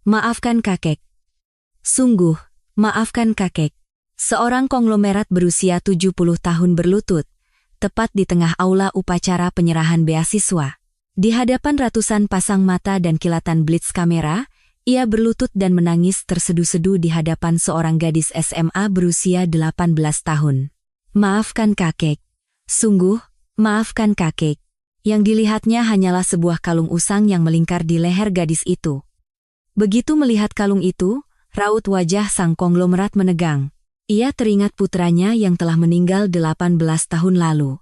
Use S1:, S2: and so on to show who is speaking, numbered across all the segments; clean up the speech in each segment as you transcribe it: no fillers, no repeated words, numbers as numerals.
S1: Maafkan kakek. Sungguh, maafkan kakek. Seorang konglomerat berusia 70 tahun berlutut, tepat di tengah aula upacara penyerahan beasiswa. Di hadapan ratusan pasang mata dan kilatan blitz kamera, ia berlutut dan menangis terseduh-seduh di hadapan seorang gadis SMA berusia 18 tahun. Maafkan kakek. Sungguh, maafkan kakek. Yang dilihatnya hanyalah sebuah kalung usang yang melingkar di leher gadis itu. Begitu melihat kalung itu, raut wajah sang konglomerat menegang. Ia teringat putranya yang telah meninggal 18 tahun lalu.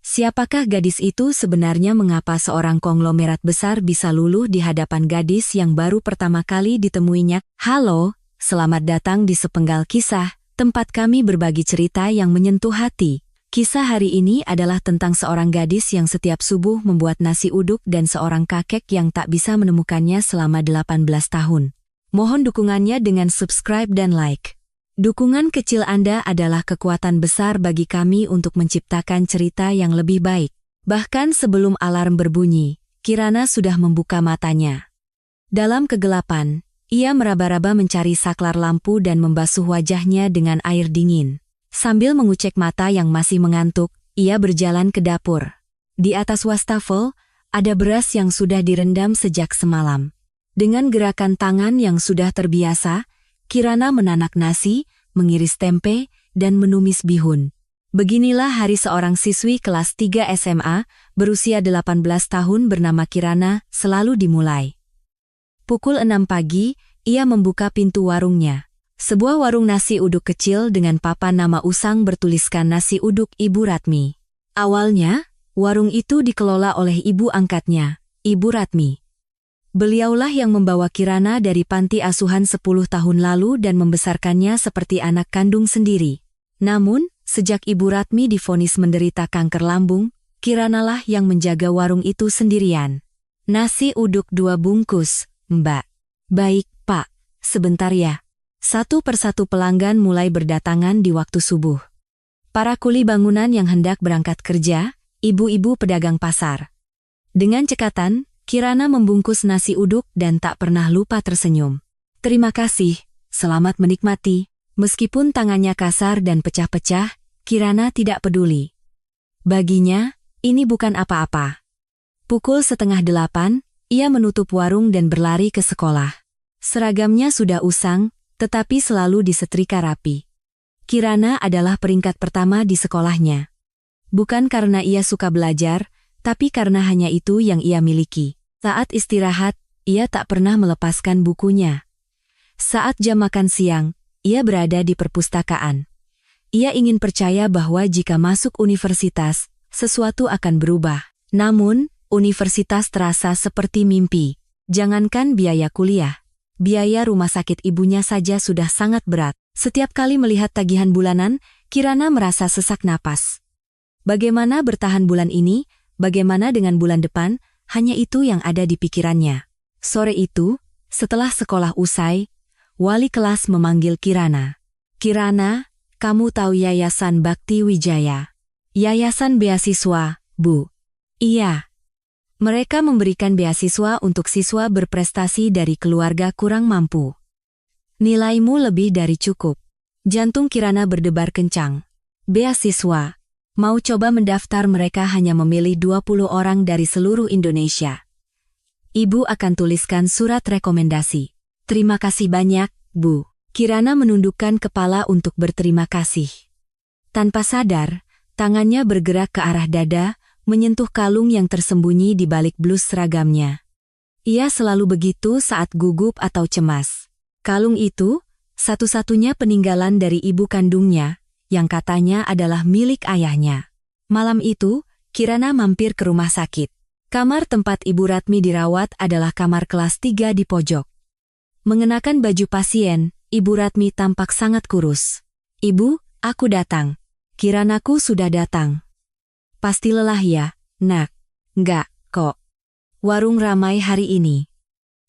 S1: Siapakah gadis itu sebenarnya? Mengapa seorang konglomerat besar bisa luluh di hadapan gadis yang baru pertama kali ditemuinya? Halo, selamat datang di Sepenggal Kisah, tempat kami berbagi cerita yang menyentuh hati. Kisah hari ini adalah tentang seorang gadis yang setiap subuh membuat nasi uduk dan seorang kakek yang tak bisa menemukannya selama 18 tahun. Mohon dukungannya dengan subscribe dan like. Dukungan kecil Anda adalah kekuatan besar bagi kami untuk menciptakan cerita yang lebih baik. Bahkan sebelum alarm berbunyi, Kirana sudah membuka matanya. Dalam kegelapan, ia meraba-raba mencari saklar lampu dan membasuh wajahnya dengan air dingin. Sambil mengucek mata yang masih mengantuk, ia berjalan ke dapur. Di atas wastafel, ada beras yang sudah direndam sejak semalam. Dengan gerakan tangan yang sudah terbiasa, Kirana menanak nasi, mengiris tempe, dan menumis bihun. Beginilah hari seorang siswi kelas 3 SMA, berusia 18 tahun bernama Kirana, selalu dimulai. Pukul 6 pagi, ia membuka pintu warungnya. Sebuah warung nasi uduk kecil dengan papan nama usang bertuliskan Nasi Uduk Ibu Ratmi. Awalnya, warung itu dikelola oleh ibu angkatnya, Ibu Ratmi. Beliaulah yang membawa Kirana dari panti asuhan 10 tahun lalu dan membesarkannya seperti anak kandung sendiri. Namun, sejak Ibu Ratmi divonis menderita kanker lambung, Kiranalah yang menjaga warung itu sendirian. Nasi uduk 2 bungkus, Mbak. Baik, Pak. Sebentar ya. Satu persatu pelanggan mulai berdatangan di waktu subuh. Para kuli bangunan yang hendak berangkat kerja, ibu-ibu pedagang pasar. Dengan cekatan, Kirana membungkus nasi uduk dan tak pernah lupa tersenyum. Terima kasih, selamat menikmati. Meskipun tangannya kasar dan pecah-pecah, Kirana tidak peduli. Baginya, ini bukan apa-apa. Pukul 7:30, ia menutup warung dan berlari ke sekolah. Seragamnya sudah usang, tetapi selalu disetrika rapi. Kirana adalah peringkat pertama di sekolahnya. Bukan karena ia suka belajar, tapi karena hanya itu yang ia miliki. Saat istirahat, ia tak pernah melepaskan bukunya. Saat jam makan siang, ia berada di perpustakaan. Ia ingin percaya bahwa jika masuk universitas, sesuatu akan berubah. Namun, universitas terasa seperti mimpi. Jangankan biaya kuliah, biaya rumah sakit ibunya saja sudah sangat berat. Setiap kali melihat tagihan bulanan, Kirana merasa sesak napas. Bagaimana bertahan bulan ini? Bagaimana dengan bulan depan? Hanya itu yang ada di pikirannya. Sore itu, setelah sekolah usai, wali kelas memanggil Kirana. Kirana, kamu tahu Yayasan Bakti Wijaya? Yayasan beasiswa, Bu. Iya. Mereka memberikan beasiswa untuk siswa berprestasi dari keluarga kurang mampu. Nilaimu lebih dari cukup. Jantung Kirana berdebar kencang. Beasiswa. Mau coba mendaftar? Mereka hanya memilih 20 orang dari seluruh Indonesia. Ibu akan tuliskan surat rekomendasi. Terima kasih banyak, Bu. Kirana menundukkan kepala untuk berterima kasih. Tanpa sadar, tangannya bergerak ke arah dada, menyentuh kalung yang tersembunyi di balik blus seragamnya. Ia selalu begitu saat gugup atau cemas. Kalung itu, satu-satunya peninggalan dari ibu kandungnya, yang katanya adalah milik ayahnya. Malam itu, Kirana mampir ke rumah sakit. Kamar tempat Ibu Ratmi dirawat adalah kamar kelas 3 di pojok. Mengenakan baju pasien, Ibu Ratmi tampak sangat kurus. Ibu, aku datang. Kiranaku sudah datang. Pasti lelah ya, Nak? Enggak, kok. Warung ramai hari ini.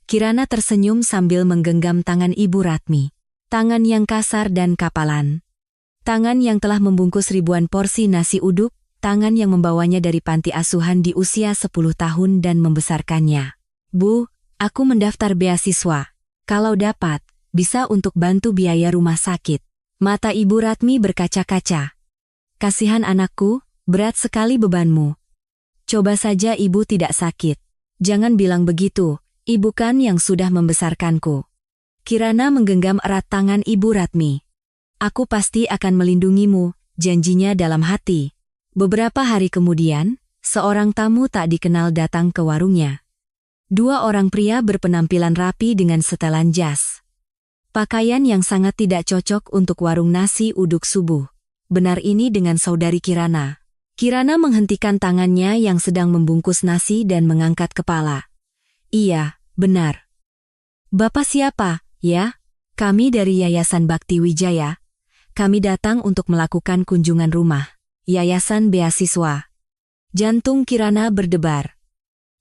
S1: Kirana tersenyum sambil menggenggam tangan Ibu Ratmi. Tangan yang kasar dan kapalan. Tangan yang telah membungkus ribuan porsi nasi uduk, tangan yang membawanya dari panti asuhan di usia 10 tahun dan membesarkannya. Bu, aku mendaftar beasiswa. Kalau dapat, bisa untuk bantu biaya rumah sakit. Mata Ibu Ratmi berkaca-kaca. Kasihan anakku, berat sekali bebanmu. Coba saja ibu tidak sakit. Jangan bilang begitu, ibu kan yang sudah membesarkanku. Kirana menggenggam erat tangan Ibu Ratmi. Aku pasti akan melindungimu, janjinya dalam hati. Beberapa hari kemudian, seorang tamu tak dikenal datang ke warungnya. Dua orang pria berpenampilan rapi dengan setelan jas. Pakaian yang sangat tidak cocok untuk warung nasi uduk subuh. Benar ini dengan saudari Kirana. Kirana menghentikan tangannya yang sedang membungkus nasi dan mengangkat kepala. Iya, benar. Bapak siapa, ya? Kami dari Yayasan Bakti Wijaya. Kami datang untuk melakukan kunjungan rumah. Yayasan Beasiswa. Jantung Kirana berdebar.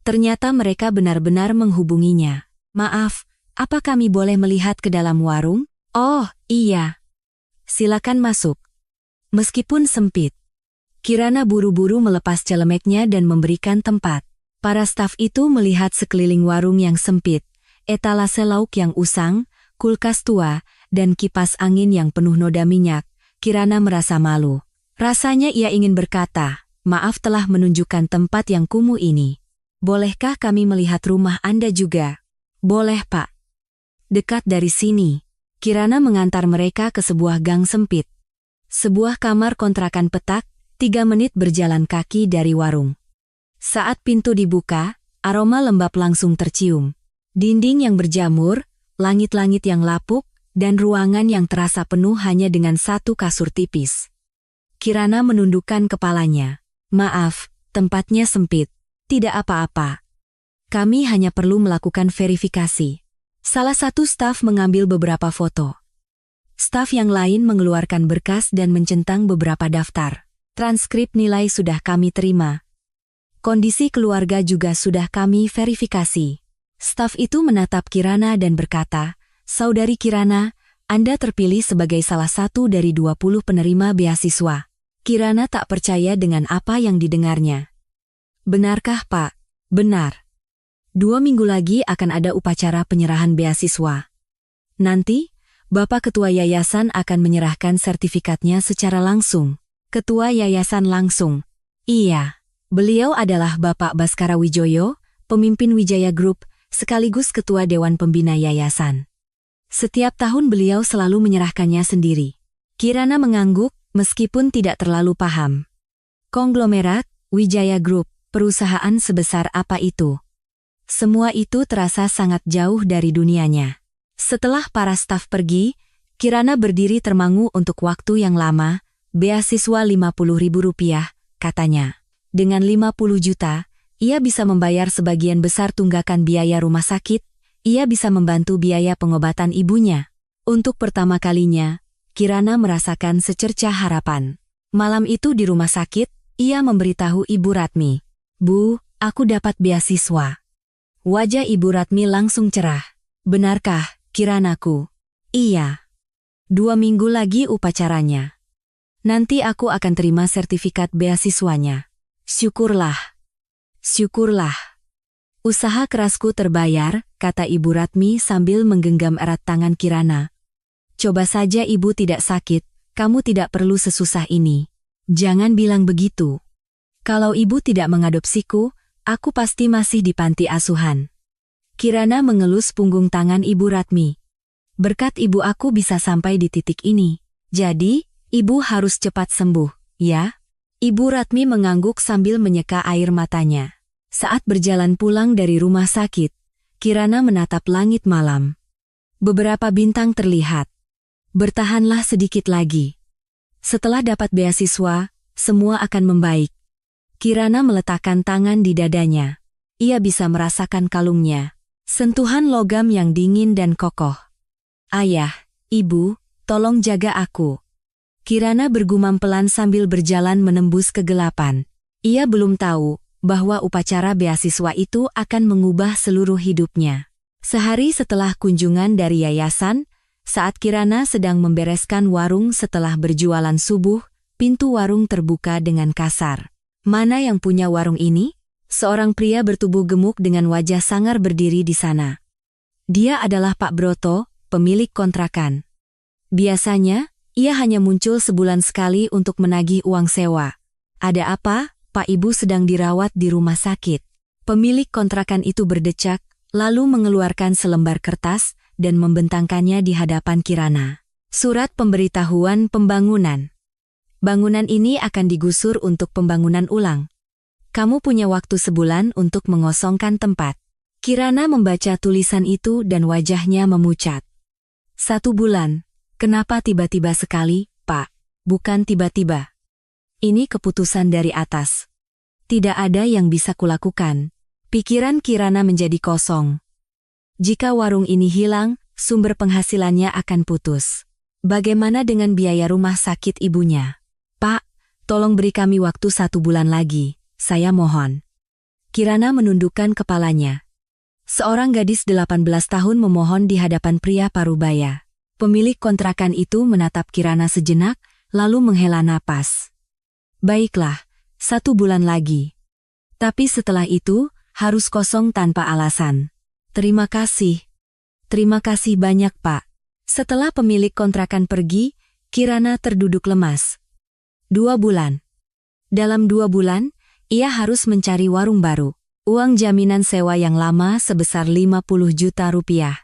S1: Ternyata mereka benar-benar menghubunginya. Maaf, apa kami boleh melihat ke dalam warung? Oh, iya. Silakan masuk. Meskipun sempit. Kirana buru-buru melepas celemeknya dan memberikan tempat. Para staf itu melihat sekeliling warung yang sempit, etalase lauk yang usang, kulkas tua, dan kipas angin yang penuh noda minyak. Kirana merasa malu. Rasanya ia ingin berkata, maaf telah menunjukkan tempat yang kumuh ini. Bolehkah kami melihat rumah Anda juga? Boleh, Pak. Dekat dari sini. Kirana mengantar mereka ke sebuah gang sempit. Sebuah kamar kontrakan petak, 3 menit berjalan kaki dari warung. Saat pintu dibuka, aroma lembab langsung tercium. Dinding yang berjamur, langit-langit yang lapuk, dan ruangan yang terasa penuh hanya dengan satu kasur tipis. Kirana menundukkan kepalanya. Maaf, tempatnya sempit. Tidak apa-apa. Kami hanya perlu melakukan verifikasi. Salah satu staf mengambil beberapa foto. Staf yang lain mengeluarkan berkas dan mencentang beberapa daftar. Transkrip nilai sudah kami terima. Kondisi keluarga juga sudah kami verifikasi. Staf itu menatap Kirana dan berkata, Saudari Kirana, Anda terpilih sebagai salah satu dari 20 penerima beasiswa. Kirana tak percaya dengan apa yang didengarnya. Benarkah, Pak? Benar. 2 minggu lagi akan ada upacara penyerahan beasiswa. Nanti, Bapak Ketua Yayasan akan menyerahkan sertifikatnya secara langsung. Ketua Yayasan langsung. Iya, beliau adalah Bapak Baskara Wijoyo, pemimpin Wijaya Group, sekaligus Ketua Dewan Pembina Yayasan. Setiap tahun beliau selalu menyerahkannya sendiri. Kirana mengangguk, meskipun tidak terlalu paham. Konglomerat, Wijaya Group, perusahaan sebesar apa itu? Semua itu terasa sangat jauh dari dunianya. Setelah para staf pergi, Kirana berdiri termangu untuk waktu yang lama, beasiswa Rp50.000, katanya. Dengan 50 juta, ia bisa membayar sebagian besar tunggakan biaya rumah sakit, ia bisa membantu biaya pengobatan ibunya. Untuk pertama kalinya, Kirana merasakan secercah harapan. Malam itu di rumah sakit, ia memberitahu Ibu Ratmi. Bu, aku dapat beasiswa. Wajah Ibu Ratmi langsung cerah. Benarkah, Kiranaku? Iya. 2 minggu lagi upacaranya. Nanti aku akan terima sertifikat beasiswanya. Syukurlah. Syukurlah. Usaha kerasku terbayar, kata Ibu Ratmi sambil menggenggam erat tangan Kirana. Coba saja ibu tidak sakit, kamu tidak perlu sesusah ini. Jangan bilang begitu. Kalau ibu tidak mengadopsiku, aku pasti masih di panti asuhan. Kirana mengelus punggung tangan Ibu Ratmi. Berkat ibu aku bisa sampai di titik ini. Jadi, ibu harus cepat sembuh, ya? Ibu Ratmi mengangguk sambil menyeka air matanya. Saat berjalan pulang dari rumah sakit, Kirana menatap langit malam. Beberapa bintang terlihat. Bertahanlah sedikit lagi. Setelah dapat beasiswa, semua akan membaik. Kirana meletakkan tangan di dadanya. Ia bisa merasakan kalungnya. Sentuhan logam yang dingin dan kokoh. Ayah, ibu, tolong jaga aku. Kirana bergumam pelan sambil berjalan menembus kegelapan. Ia belum tahu bahwa upacara beasiswa itu akan mengubah seluruh hidupnya. Sehari setelah kunjungan dari yayasan, saat Kirana sedang membereskan warung setelah berjualan subuh, pintu warung terbuka dengan kasar. Mana yang punya warung ini? Seorang pria bertubuh gemuk dengan wajah sangar berdiri di sana. Dia adalah Pak Broto, pemilik kontrakan. Biasanya, ia hanya muncul sebulan sekali untuk menagih uang sewa. Ada apa? Pak Ibu sedang dirawat di rumah sakit. Pemilik kontrakan itu berdecak, lalu mengeluarkan selembar kertas dan membentangkannya di hadapan Kirana. Surat pemberitahuan pembangunan. Bangunan ini akan digusur untuk pembangunan ulang. Kamu punya waktu sebulan untuk mengosongkan tempat. Kirana membaca tulisan itu dan wajahnya memucat. 1 bulan. Kenapa tiba-tiba sekali, Pak? Bukan tiba-tiba. Ini keputusan dari atas. Tidak ada yang bisa kulakukan. Pikiran Kirana menjadi kosong. Jika warung ini hilang, sumber penghasilannya akan putus. Bagaimana dengan biaya rumah sakit ibunya? Pak, tolong beri kami waktu 1 bulan lagi, saya mohon. Kirana menundukkan kepalanya. Seorang gadis 18 tahun memohon di hadapan pria parubaya. Pemilik kontrakan itu menatap Kirana sejenak, lalu menghela napas. Baiklah, 1 bulan lagi. Tapi setelah itu, harus kosong tanpa alasan. Terima kasih. Terima kasih banyak, Pak. Setelah pemilik kontrakan pergi, Kirana terduduk lemas. 2 bulan. Dalam 2 bulan, ia harus mencari warung baru. Uang jaminan sewa yang lama sebesar 50 juta rupiah.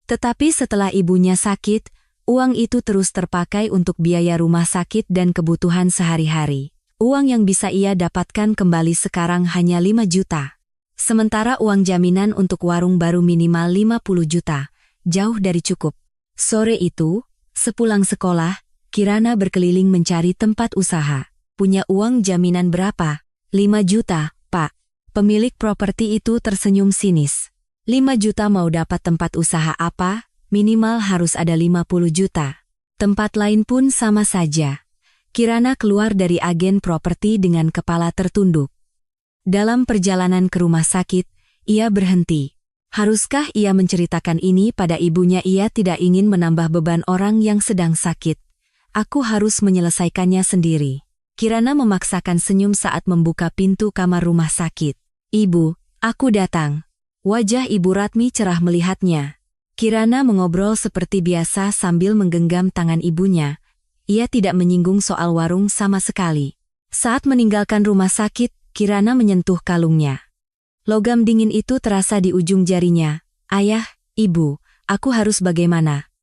S1: Tetapi setelah ibunya sakit, uang itu terus terpakai untuk biaya rumah sakit dan kebutuhan sehari-hari. Uang yang bisa ia dapatkan kembali sekarang hanya 5 juta. Sementara uang jaminan untuk warung baru minimal 50 juta, jauh dari cukup. Sore itu, sepulang sekolah, Kirana berkeliling mencari tempat usaha. Punya uang jaminan berapa? 5 juta, Pak. Pemilik properti itu tersenyum sinis. 5 juta mau dapat tempat usaha apa? Minimal harus ada 50 juta. Tempat lain pun sama saja. Kirana keluar dari agen properti dengan kepala tertunduk. Dalam perjalanan ke rumah sakit, ia berhenti. Haruskah ia menceritakan ini pada ibunya? Ia tidak ingin menambah beban orang yang sedang sakit. Aku harus menyelesaikannya sendiri. Kirana memaksakan senyum saat membuka pintu kamar rumah sakit. Ibu, aku datang. Wajah Ibu Ratmi cerah melihatnya. Kirana mengobrol seperti biasa sambil menggenggam tangan ibunya. Ia tidak menyinggung soal warung sama sekali. Saat meninggalkan rumah sakit, Kirana menyentuh kalungnya. Logam dingin itu terasa di ujung jarinya. Ayah, Ibu, aku harus bagaimana?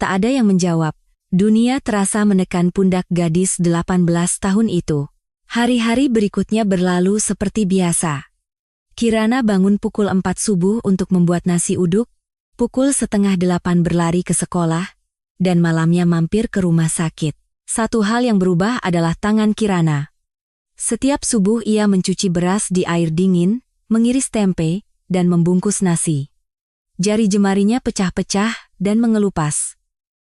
S1: Tak ada yang menjawab. Dunia terasa menekan pundak gadis 18 tahun itu. Hari-hari berikutnya berlalu seperti biasa. Kirana bangun pukul 4 subuh untuk membuat nasi uduk, pukul 7:30 berlari ke sekolah, dan malamnya mampir ke rumah sakit. Satu hal yang berubah adalah tangan Kirana. Setiap subuh ia mencuci beras di air dingin, mengiris tempe, dan membungkus nasi. Jari jemarinya pecah-pecah dan mengelupas.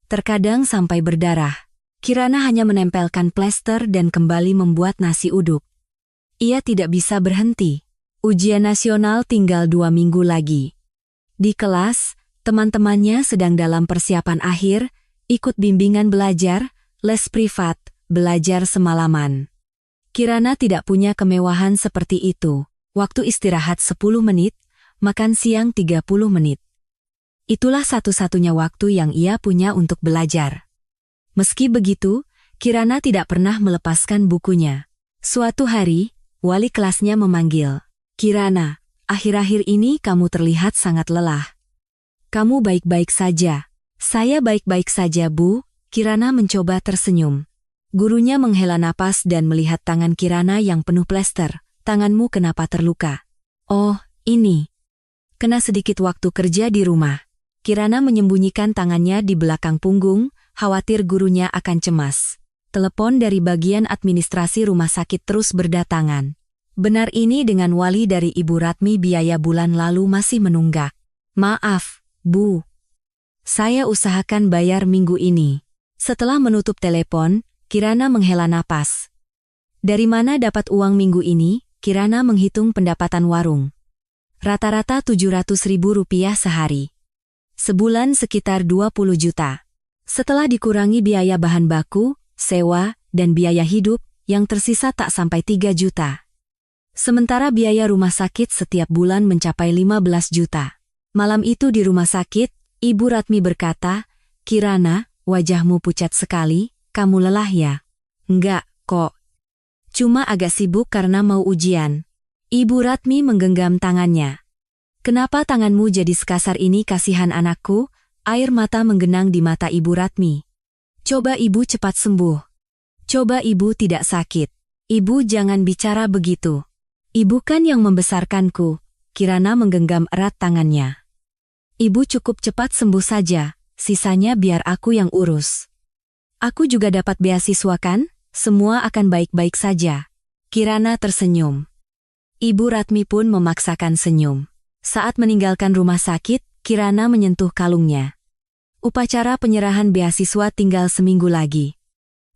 S1: Terkadang sampai berdarah. Kirana hanya menempelkan plester dan kembali membuat nasi uduk. Ia tidak bisa berhenti. Ujian nasional tinggal 2 minggu lagi. Di kelas, teman-temannya sedang dalam persiapan akhir, ikut bimbingan belajar, les privat, belajar semalaman. Kirana tidak punya kemewahan seperti itu. Waktu istirahat 10 menit, makan siang 30 menit. Itulah satu-satunya waktu yang ia punya untuk belajar. Meski begitu, Kirana tidak pernah melepaskan bukunya. Suatu hari, wali kelasnya memanggil. Kirana, akhir-akhir ini kamu terlihat sangat lelah. Kamu baik-baik saja. Saya baik-baik saja, Bu. Kirana mencoba tersenyum. Gurunya menghela napas dan melihat tangan Kirana yang penuh plester. Tanganmu kenapa terluka? Oh, ini. Kena sedikit waktu kerja di rumah. Kirana menyembunyikan tangannya di belakang punggung, khawatir gurunya akan cemas. Telepon dari bagian administrasi rumah sakit terus berdatangan. Benar ini dengan wali dari Ibu Ratmi, biaya bulan lalu masih menunggak. Maaf, Bu. Saya usahakan bayar minggu ini. Setelah menutup telepon, Kirana menghela napas. Dari mana dapat uang minggu ini? Kirana menghitung pendapatan warung. Rata-rata 700.000 rupiah sehari. Sebulan sekitar 20 juta. Setelah dikurangi biaya bahan baku, sewa, dan biaya hidup, yang tersisa tak sampai 3 juta. Sementara biaya rumah sakit setiap bulan mencapai 15 juta. Malam itu di rumah sakit, Ibu Ratmi berkata, "Kirana, wajahmu pucat sekali, kamu lelah ya?" "Enggak, kok. Cuma agak sibuk karena mau ujian." Ibu Ratmi menggenggam tangannya. "Kenapa tanganmu jadi sekasar ini, kasihan anakku?" Air mata menggenang di mata Ibu Ratmi. "Coba Ibu cepat sembuh. Coba Ibu tidak sakit. Ibu jangan bicara begitu. Ibu kan yang membesarkanku." Kirana menggenggam erat tangannya. "Ibu cukup cepat sembuh saja, sisanya biar aku yang urus. Aku juga dapat beasiswa kan? Semua akan baik-baik saja." Kirana tersenyum. Ibu Ratmi pun memaksakan senyum. Saat meninggalkan rumah sakit, Kirana menyentuh kalungnya. Upacara penyerahan beasiswa tinggal seminggu lagi.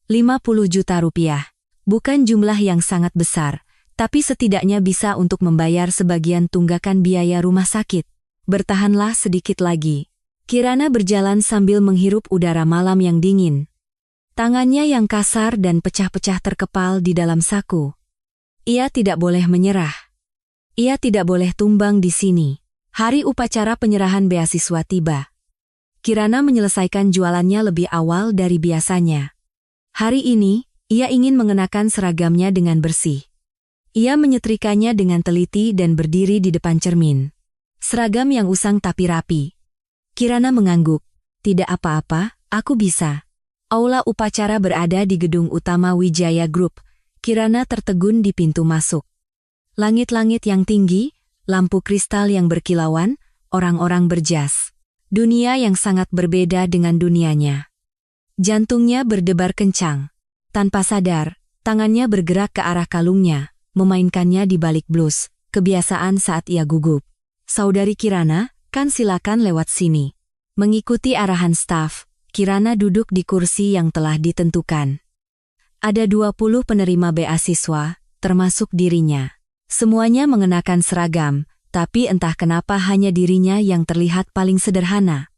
S1: 50 juta rupiah. Bukan jumlah yang sangat besar, tapi setidaknya bisa untuk membayar sebagian tunggakan biaya rumah sakit. "Bertahanlah sedikit lagi." Kirana berjalan sambil menghirup udara malam yang dingin. Tangannya yang kasar dan pecah-pecah terkepal di dalam saku. Ia tidak boleh menyerah. Ia tidak boleh tumbang di sini. Hari upacara penyerahan beasiswa tiba. Kirana menyelesaikan jualannya lebih awal dari biasanya. Hari ini, ia ingin mengenakan seragamnya dengan bersih. Ia menyetrikanya dengan teliti dan berdiri di depan cermin. Seragam yang usang tapi rapi. Kirana mengangguk. "Tidak apa-apa, aku bisa." Aula upacara berada di gedung utama Wijaya Group. Kirana tertegun di pintu masuk. Langit-langit yang tinggi, lampu kristal yang berkilauan, orang-orang berjas. Dunia yang sangat berbeda dengan dunianya. Jantungnya berdebar kencang. Tanpa sadar, tangannya bergerak ke arah kalungnya, memainkannya di balik blus, kebiasaan saat ia gugup. "Saudari Kirana, kan silakan lewat sini." Mengikuti arahan staf, Kirana duduk di kursi yang telah ditentukan. Ada 20 penerima beasiswa, termasuk dirinya. Semuanya mengenakan seragam, tapi entah kenapa hanya dirinya yang terlihat paling sederhana.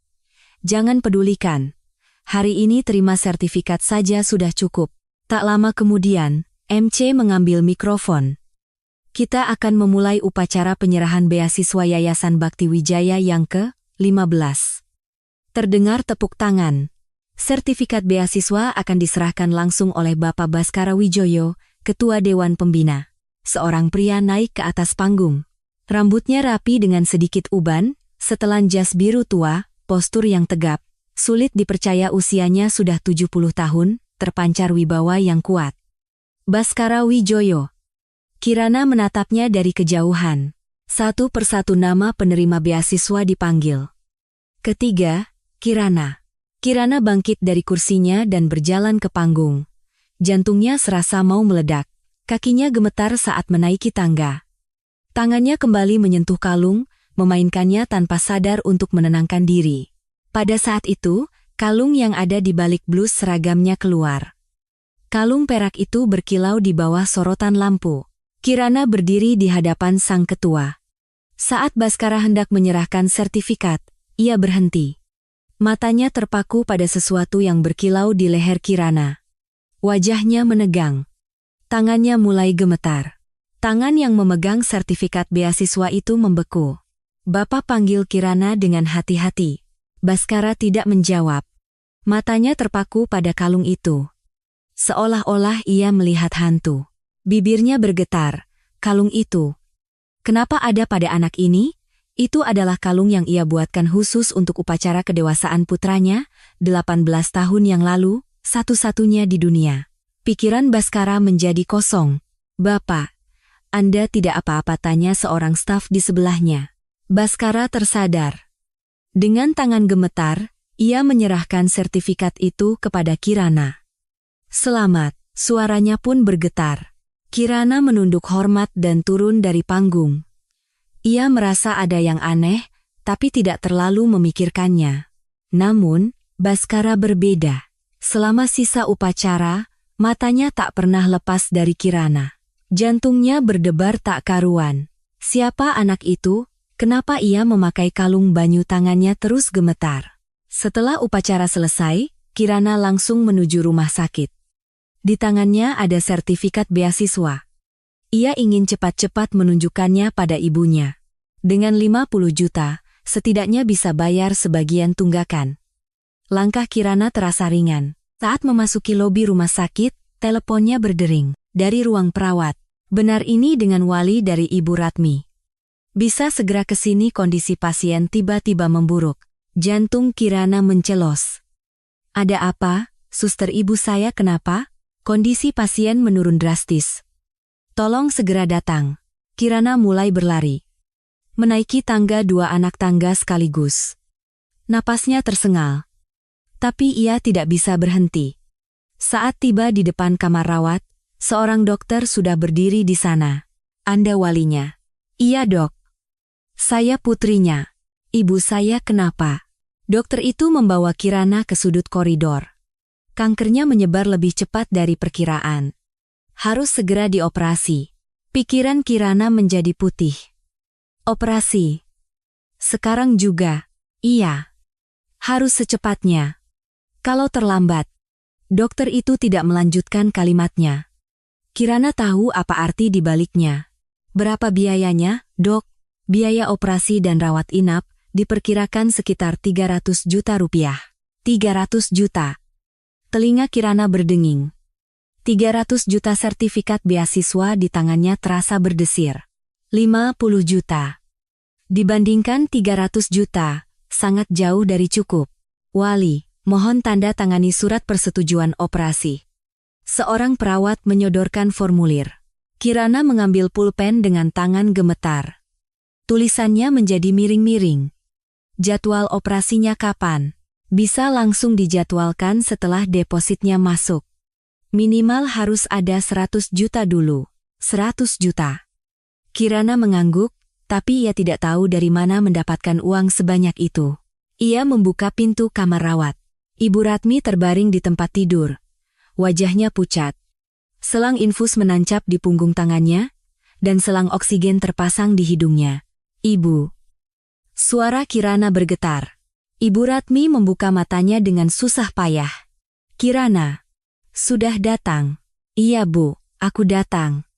S1: "Jangan pedulikan. Hari ini terima sertifikat saja sudah cukup." Tak lama kemudian, MC mengambil mikrofon. "Kita akan memulai upacara penyerahan beasiswa Yayasan Bakti Wijaya yang ke-15. Terdengar tepuk tangan. Sertifikat beasiswa akan diserahkan langsung oleh Bapak Baskara Wijoyo, Ketua Dewan Pembina. Seorang pria naik ke atas panggung. Rambutnya rapi dengan sedikit uban, setelan jas biru tua, postur yang tegap. Sulit dipercaya usianya sudah 70 tahun, terpancar wibawa yang kuat. Baskara Wijoyo. Kirana menatapnya dari kejauhan. Satu persatu nama penerima beasiswa dipanggil. Ketiga, Kirana. Kirana bangkit dari kursinya dan berjalan ke panggung. Jantungnya serasa mau meledak. Kakinya gemetar saat menaiki tangga. Tangannya kembali menyentuh kalung, memainkannya tanpa sadar untuk menenangkan diri. Pada saat itu, kalung yang ada di balik blus seragamnya keluar. Kalung perak itu berkilau di bawah sorotan lampu. Kirana berdiri di hadapan sang ketua. Saat Baskara hendak menyerahkan sertifikat, ia berhenti. Matanya terpaku pada sesuatu yang berkilau di leher Kirana. Wajahnya menegang. Tangannya mulai gemetar. Tangan yang memegang sertifikat beasiswa itu membeku. Bapak panggil Kirana dengan hati-hati. Baskara tidak menjawab. Matanya terpaku pada kalung itu. Seolah-olah ia melihat hantu. Bibirnya bergetar. Kalung itu. Kenapa ada pada anak ini? Itu adalah kalung yang ia buatkan khusus untuk upacara kedewasaan putranya, 18 tahun yang lalu, satu-satunya di dunia. Pikiran Baskara menjadi kosong. "Bapak, Anda tidak apa-apa?" tanya seorang staf di sebelahnya. Baskara tersadar. Dengan tangan gemetar, ia menyerahkan sertifikat itu kepada Kirana. "Selamat," suaranya pun bergetar. Kirana menunduk hormat dan turun dari panggung. Ia merasa ada yang aneh, tapi tidak terlalu memikirkannya. Namun, Baskara berbeda. Selama sisa upacara, matanya tak pernah lepas dari Kirana. Jantungnya berdebar tak karuan. Siapa anak itu? Kenapa ia memakai kalung banyu tangannya terus gemetar? Setelah upacara selesai, Kirana langsung menuju rumah sakit. Di tangannya ada sertifikat beasiswa. Ia ingin cepat-cepat menunjukkannya pada ibunya. Dengan 50 juta, setidaknya bisa bayar sebagian tunggakan. Langkah Kirana terasa ringan. Saat memasuki lobi rumah sakit, teleponnya berdering. Dari ruang perawat. Benar, ini dengan Wali dari Ibu Ratmi. Bisa segera ke sini, kondisi pasien tiba-tiba memburuk. Jantung Kirana mencelos. Ada apa, suster, ibu saya kenapa? Kondisi pasien menurun drastis. Tolong segera datang. Kirana mulai berlari. Menaiki tangga 2 anak tangga sekaligus. Napasnya tersengal. Tapi ia tidak bisa berhenti. Saat tiba di depan kamar rawat, seorang dokter sudah berdiri di sana. Anda walinya? Iya, Dok. Saya putrinya. Ibu saya kenapa? Dokter itu membawa Kirana ke sudut koridor. Kankernya menyebar lebih cepat dari perkiraan. Harus segera dioperasi. Pikiran Kirana menjadi putih. Operasi? Sekarang juga? Iya. Harus secepatnya. Kalau terlambat. Dokter itu tidak melanjutkan kalimatnya. Kirana tahu apa arti dibaliknya. Berapa biayanya, Dok? Biaya operasi dan rawat inap diperkirakan sekitar 300 juta rupiah. 300 juta. Telinga Kirana berdenging. 300 juta sertifikat beasiswa di tangannya terasa berdesir. 50 juta. Dibandingkan 300 juta, sangat jauh dari cukup. Wali, mohon tanda tangani surat persetujuan operasi. Seorang perawat menyodorkan formulir. Kirana mengambil pulpen dengan tangan gemetar. Tulisannya menjadi miring-miring. Jadwal operasinya kapan? Bisa langsung dijadwalkan setelah depositnya masuk. Minimal harus ada 100 juta dulu. 100 juta. Kirana mengangguk, tapi ia tidak tahu dari mana mendapatkan uang sebanyak itu. Ia membuka pintu kamar rawat. Ibu Ratmi terbaring di tempat tidur. Wajahnya pucat. Selang infus menancap di punggung tangannya, dan selang oksigen terpasang di hidungnya. Ibu. Suara Kirana bergetar. Ibu Ratmi membuka matanya dengan susah payah. Kirana. Sudah datang. Iya, Bu, aku datang.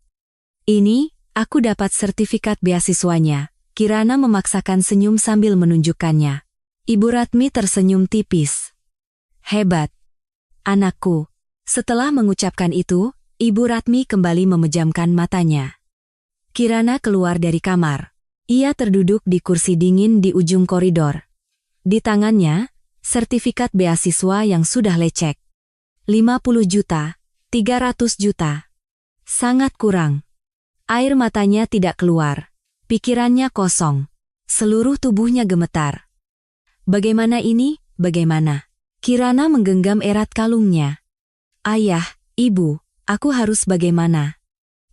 S1: Ini, aku dapat sertifikat beasiswanya. Kirana memaksakan senyum sambil menunjukkannya. Ibu Ratmi tersenyum tipis. Hebat. Anakku. Setelah mengucapkan itu, Ibu Ratmi kembali memejamkan matanya. Kirana keluar dari kamar. Ia terduduk di kursi dingin di ujung koridor. Di tangannya, sertifikat beasiswa yang sudah lecek. 50 juta, 300 juta. Sangat kurang. Air matanya tidak keluar. Pikirannya kosong. Seluruh tubuhnya gemetar. Bagaimana ini? Bagaimana? Kirana menggenggam erat kalungnya. Ayah, Ibu, aku harus bagaimana?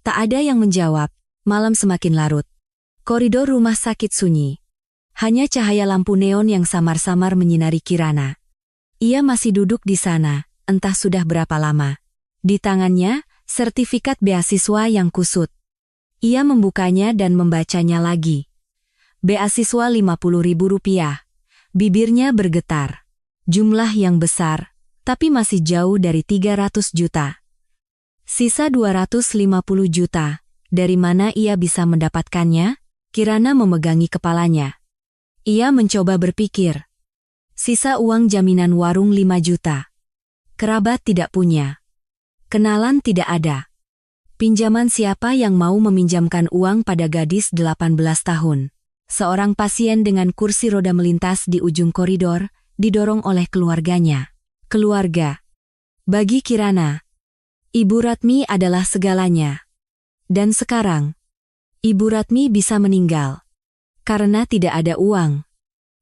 S1: Tak ada yang menjawab. Malam semakin larut. Koridor rumah sakit sunyi. Hanya cahaya lampu neon yang samar-samar menyinari Kirana. Ia masih duduk di sana, entah sudah berapa lama. Di tangannya, sertifikat beasiswa yang kusut. Ia membukanya dan membacanya lagi. Beasiswa 50.000 rupiah. Bibirnya bergetar. Jumlah yang besar, tapi masih jauh dari 300 juta. Sisa 250 juta. Dari mana ia bisa mendapatkannya? Kirana memegangi kepalanya. Ia mencoba berpikir. Sisa uang jaminan warung 5 juta. Kerabat tidak punya. Kenalan tidak ada. Pinjaman siapa yang mau meminjamkan uang pada gadis 18 tahun? Seorang pasien dengan kursi roda melintas di ujung koridor, didorong oleh keluarganya. Keluarga. Bagi Kirana, Ibu Ratmi adalah segalanya. Dan sekarang, Ibu Ratmi bisa meninggal. Karena tidak ada uang.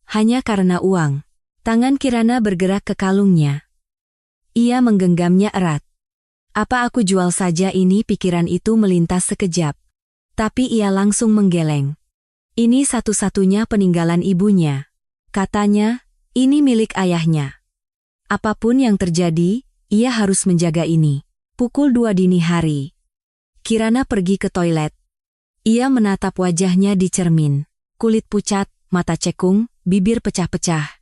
S1: Hanya karena uang. Tangan Kirana bergerak ke kalungnya. Ia menggenggamnya erat. Apa aku jual saja ini? Pikiran itu melintas sekejap. Tapi ia langsung menggeleng. Ini satu-satunya peninggalan ibunya. Katanya, ini milik ayahnya. Apapun yang terjadi, ia harus menjaga ini. Pukul 2 dini hari. Kirana pergi ke toilet. Ia menatap wajahnya di cermin. Kulit pucat, mata cekung, bibir pecah-pecah.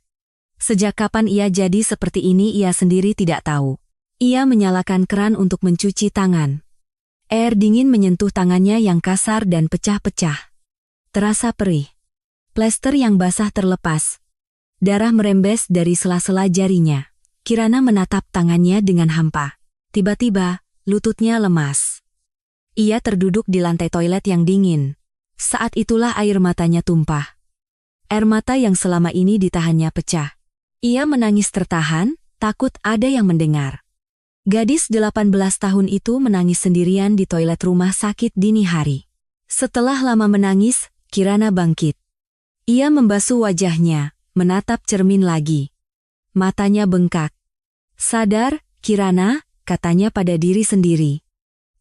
S1: Sejak kapan ia jadi seperti ini ia sendiri tidak tahu. Ia menyalakan keran untuk mencuci tangan. Air dingin menyentuh tangannya yang kasar dan pecah-pecah. Terasa perih. Plester yang basah terlepas. Darah merembes dari sela-sela jarinya. Kirana menatap tangannya dengan hampa. Tiba-tiba, lututnya lemas. Ia terduduk di lantai toilet yang dingin. Saat itulah air matanya tumpah. Air mata yang selama ini ditahannya pecah. Ia menangis tertahan, takut ada yang mendengar. Gadis 18 tahun itu menangis sendirian di toilet rumah sakit dini hari. Setelah lama menangis, Kirana bangkit. Ia membasuh wajahnya, menatap cermin lagi. Matanya bengkak. Sadar, Kirana, katanya pada diri sendiri.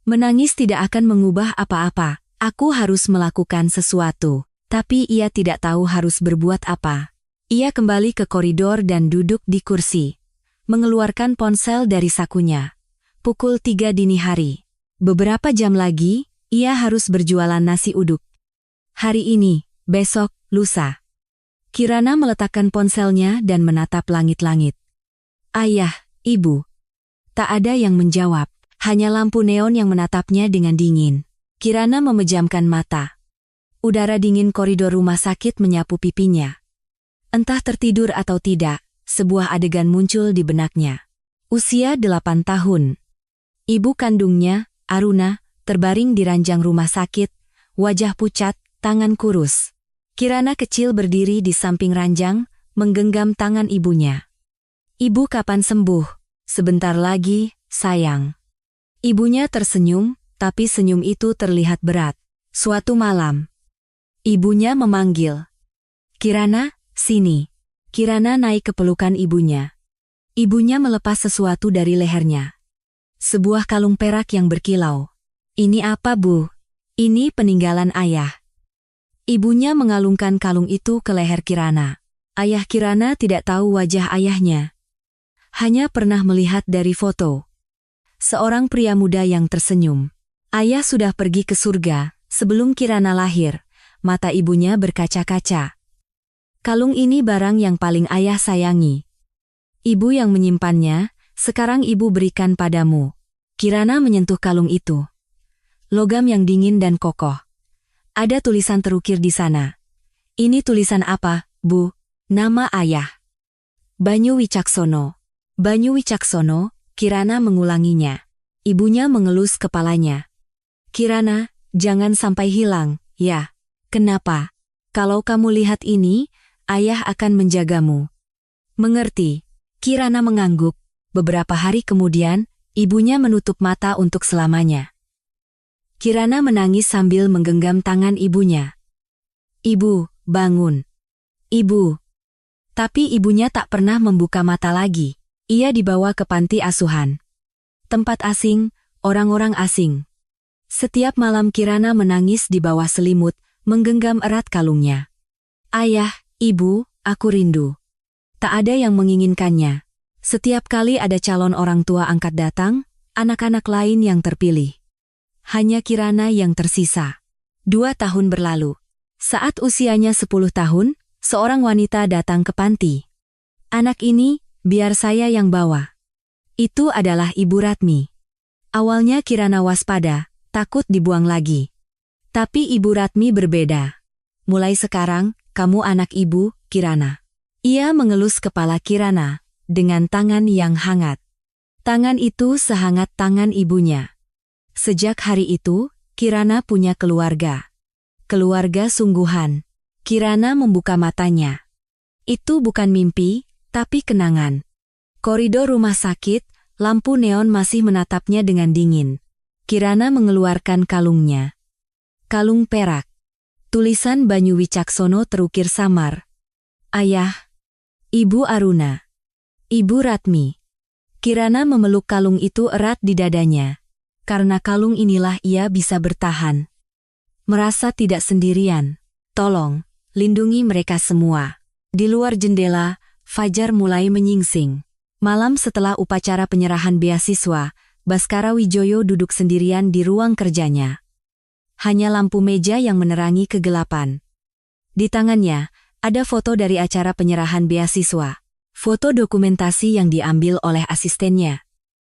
S1: Menangis tidak akan mengubah apa-apa, aku harus melakukan sesuatu. Tapi ia tidak tahu harus berbuat apa. Ia kembali ke koridor dan duduk di kursi. Mengeluarkan ponsel dari sakunya. Pukul 3 dini hari. Beberapa jam lagi, ia harus berjualan nasi uduk. Hari ini, besok, lusa. Kirana meletakkan ponselnya dan menatap langit-langit. Ayah, ibu. Tak ada yang menjawab, hanya lampu neon yang menatapnya dengan dingin. Kirana memejamkan mata. Udara dingin koridor rumah sakit menyapu pipinya. Entah tertidur atau tidak, sebuah adegan muncul di benaknya. Usia 8 tahun. Ibu kandungnya, Aruna, terbaring di ranjang rumah sakit, wajah pucat, tangan kurus. Kirana kecil berdiri di samping ranjang, menggenggam tangan ibunya. Ibu kapan sembuh? Sebentar lagi, sayang. Ibunya tersenyum, tapi senyum itu terlihat berat. Suatu malam, ibunya memanggil. Kirana, sini. Kirana naik ke pelukan ibunya. Ibunya melepas sesuatu dari lehernya. Sebuah kalung perak yang berkilau. Ini apa, Bu? Ini peninggalan ayah. Ibunya mengalungkan kalung itu ke leher Kirana. Ayah Kirana tidak tahu wajah ayahnya. Hanya pernah melihat dari foto. Seorang pria muda yang tersenyum. Ayah sudah pergi ke surga, sebelum Kirana lahir. Mata ibunya berkaca-kaca. Kalung ini barang yang paling ayah sayangi. Ibu yang menyimpannya, sekarang ibu berikan padamu. Kirana menyentuh kalung itu. Logam yang dingin dan kokoh. Ada tulisan terukir di sana. Ini tulisan apa, Bu? Nama ayah. Banyu Wicaksono. Banyu Wicaksono, Kirana mengulanginya. Ibunya mengelus kepalanya. Kirana, jangan sampai hilang, ya. Kenapa? Kalau kamu lihat ini, ayah akan menjagamu. Mengerti? Kirana mengangguk. Beberapa hari kemudian, ibunya menutup mata untuk selamanya. Kirana menangis sambil menggenggam tangan ibunya. Ibu, bangun. Ibu. Tapi ibunya tak pernah membuka mata lagi. Ia dibawa ke panti asuhan. Tempat asing, orang-orang asing. Setiap malam Kirana menangis di bawah selimut, menggenggam erat kalungnya. Ayah, ibu, aku rindu. Tak ada yang menginginkannya. Setiap kali ada calon orang tua angkat datang, anak-anak lain yang terpilih. Hanya Kirana yang tersisa. 2 tahun berlalu. Saat usianya 10 tahun, seorang wanita datang ke panti. Anak ini, biar saya yang bawa. Itu adalah Ibu Ratmi. Awalnya Kirana waspada, takut dibuang lagi. Tapi Ibu Ratmi berbeda. Mulai sekarang, kamu anak ibu, Kirana. Ia mengelus kepala Kirana dengan tangan yang hangat. Tangan itu sehangat tangan ibunya. Sejak hari itu, Kirana punya keluarga. Keluarga sungguhan. Kirana membuka matanya. Itu bukan mimpi, tapi kenangan. Koridor rumah sakit, lampu neon masih menatapnya dengan dingin. Kirana mengeluarkan kalungnya. Kalung perak. Tulisan Banyu Wicaksono terukir samar. Ayah. Ibu Aruna. Ibu Ratmi. Kirana memeluk kalung itu erat di dadanya. Karena kalung inilah ia bisa bertahan. Merasa tidak sendirian. Tolong, lindungi mereka semua. Di luar jendela, fajar mulai menyingsing. Malam setelah upacara penyerahan beasiswa, Baskara Wijoyo duduk sendirian di ruang kerjanya. Hanya lampu meja yang menerangi kegelapan. Di tangannya, ada foto dari acara penyerahan beasiswa. Foto dokumentasi yang diambil oleh asistennya.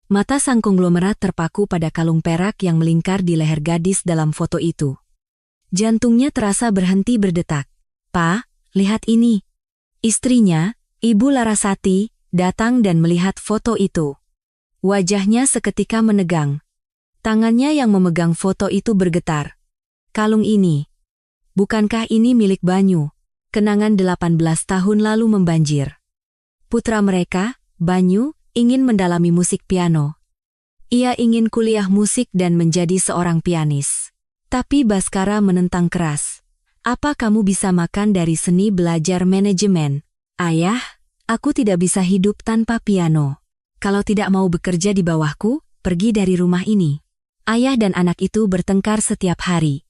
S1: Mata sang konglomerat terpaku pada kalung perak yang melingkar di leher gadis dalam foto itu. Jantungnya terasa berhenti berdetak. "Pa, lihat ini." Istrinya, Ibu Larasati, datang dan melihat foto itu. Wajahnya seketika menegang. Tangannya yang memegang foto itu bergetar. "Kalung ini. Bukankah ini milik Banyu?" Kenangan 18 tahun lalu membanjir. Putra mereka, Banyu, ingin mendalami musik piano. Ia ingin kuliah musik dan menjadi seorang pianis. Tapi Baskara menentang keras. "Apa kamu bisa makan dari seni belajar manajemen?" "Ayah, aku tidak bisa hidup tanpa piano. Kalau tidak mau bekerja di bawahku, pergi dari rumah ini." Ayah dan anak itu bertengkar setiap hari.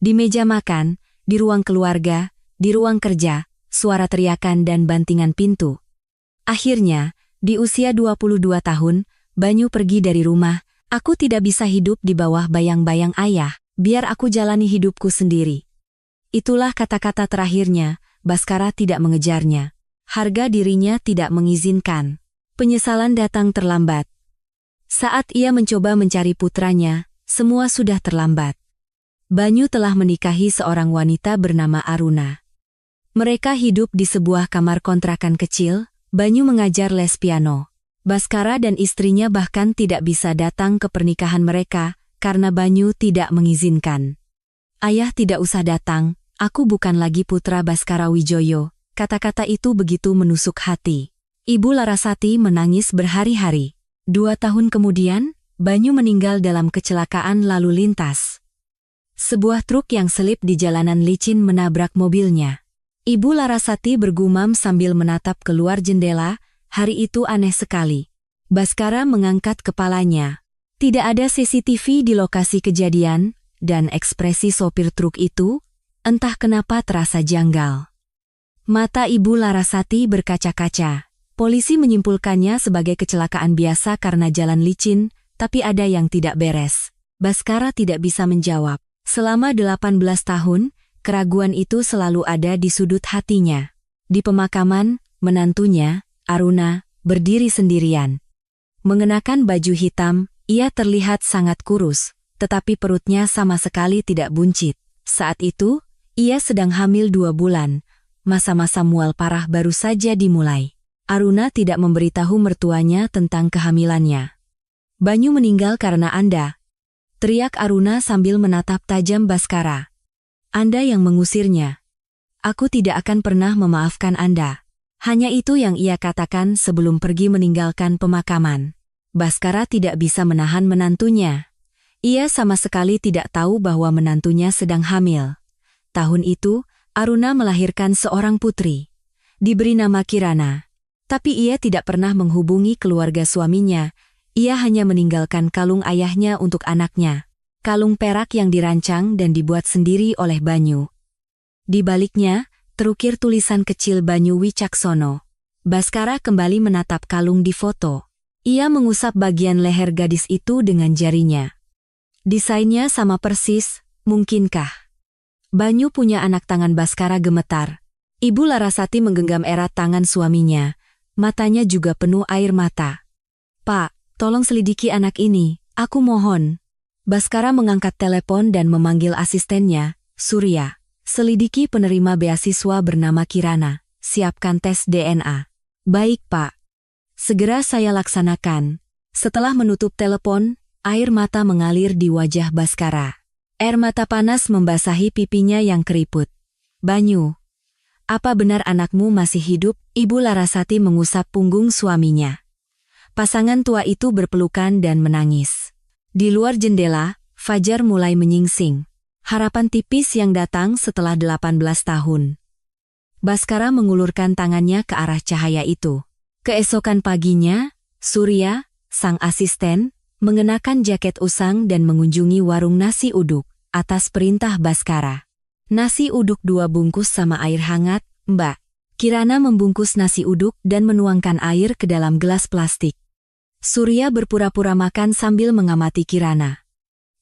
S1: Di meja makan, di ruang keluarga, di ruang kerja, suara teriakan dan bantingan pintu. Akhirnya, di usia 22 tahun, Banyu pergi dari rumah. "Aku tidak bisa hidup di bawah bayang-bayang ayah, biar aku jalani hidupku sendiri." Itulah kata-kata terakhirnya. Baskara tidak mengejarnya. Harga dirinya tidak mengizinkan. Penyesalan datang terlambat. Saat ia mencoba mencari putranya, semua sudah terlambat. Banyu telah menikahi seorang wanita bernama Aruna. Mereka hidup di sebuah kamar kontrakan kecil. Banyu mengajar les piano. Baskara dan istrinya bahkan tidak bisa datang ke pernikahan mereka karena Banyu tidak mengizinkan. "Ayah tidak usah datang, aku bukan lagi putra Baskara Wijoyo." Kata-kata itu begitu menusuk hati. Ibu Larasati menangis berhari-hari. 2 tahun kemudian, Banyu meninggal dalam kecelakaan lalu lintas. Sebuah truk yang selip di jalanan licin menabrak mobilnya. Ibu Larasati bergumam sambil menatap keluar jendela. Hari itu aneh sekali. Baskara mengangkat kepalanya. Tidak ada CCTV di lokasi kejadian, dan ekspresi sopir truk itu, entah kenapa terasa janggal. Mata Ibu Larasati berkaca-kaca. Polisi menyimpulkannya sebagai kecelakaan biasa karena jalan licin, tapi ada yang tidak beres. Baskara tidak bisa menjawab. Selama 18 tahun, keraguan itu selalu ada di sudut hatinya. Di pemakaman, menantunya, Aruna, berdiri sendirian. Mengenakan baju hitam, ia terlihat sangat kurus, tetapi perutnya sama sekali tidak buncit. Saat itu, ia sedang hamil 2 bulan. Masa-masa mual parah baru saja dimulai. Aruna tidak memberitahu mertuanya tentang kehamilannya. "Banyu meninggal karena Anda," teriak Aruna sambil menatap tajam Baskara. "Anda yang mengusirnya. Aku tidak akan pernah memaafkan Anda." Hanya itu yang ia katakan sebelum pergi meninggalkan pemakaman. Baskara tidak bisa menahan menantunya. Ia sama sekali tidak tahu bahwa menantunya sedang hamil. Tahun itu, Aruna melahirkan seorang putri. Diberi nama Kirana. Tapi ia tidak pernah menghubungi keluarga suaminya. Ia hanya meninggalkan kalung ayahnya untuk anaknya. Kalung perak yang dirancang dan dibuat sendiri oleh Banyu. Di baliknya, terukir tulisan kecil Banyu Wicaksono. Baskara kembali menatap kalung di foto. Ia mengusap bagian leher gadis itu dengan jarinya. Desainnya sama persis, mungkinkah? Banyu punya anak. Tangan Baskara gemetar. Ibu Larasati menggenggam erat tangan suaminya. Matanya juga penuh air mata. "Pak, tolong selidiki anak ini, aku mohon." Baskara mengangkat telepon dan memanggil asistennya, Surya. "Selidiki penerima beasiswa bernama Kirana. Siapkan tes DNA." "Baik, Pak. Segera saya laksanakan." Setelah menutup telepon, air mata mengalir di wajah Baskara. Air mata panas membasahi pipinya yang keriput. "Banyu, apa benar anakmu masih hidup?" Ibu Larasati mengusap punggung suaminya. Pasangan tua itu berpelukan dan menangis. Di luar jendela, fajar mulai menyingsing. Harapan tipis yang datang setelah 18 tahun. Baskara mengulurkan tangannya ke arah cahaya itu. Keesokan paginya, Surya, sang asisten, mengenakan jaket usang dan mengunjungi warung nasi uduk, atas perintah Baskara. "Nasi uduk 2 bungkus sama air hangat, Mbak." Kirana membungkus nasi uduk dan menuangkan air ke dalam gelas plastik. Surya berpura-pura makan sambil mengamati Kirana.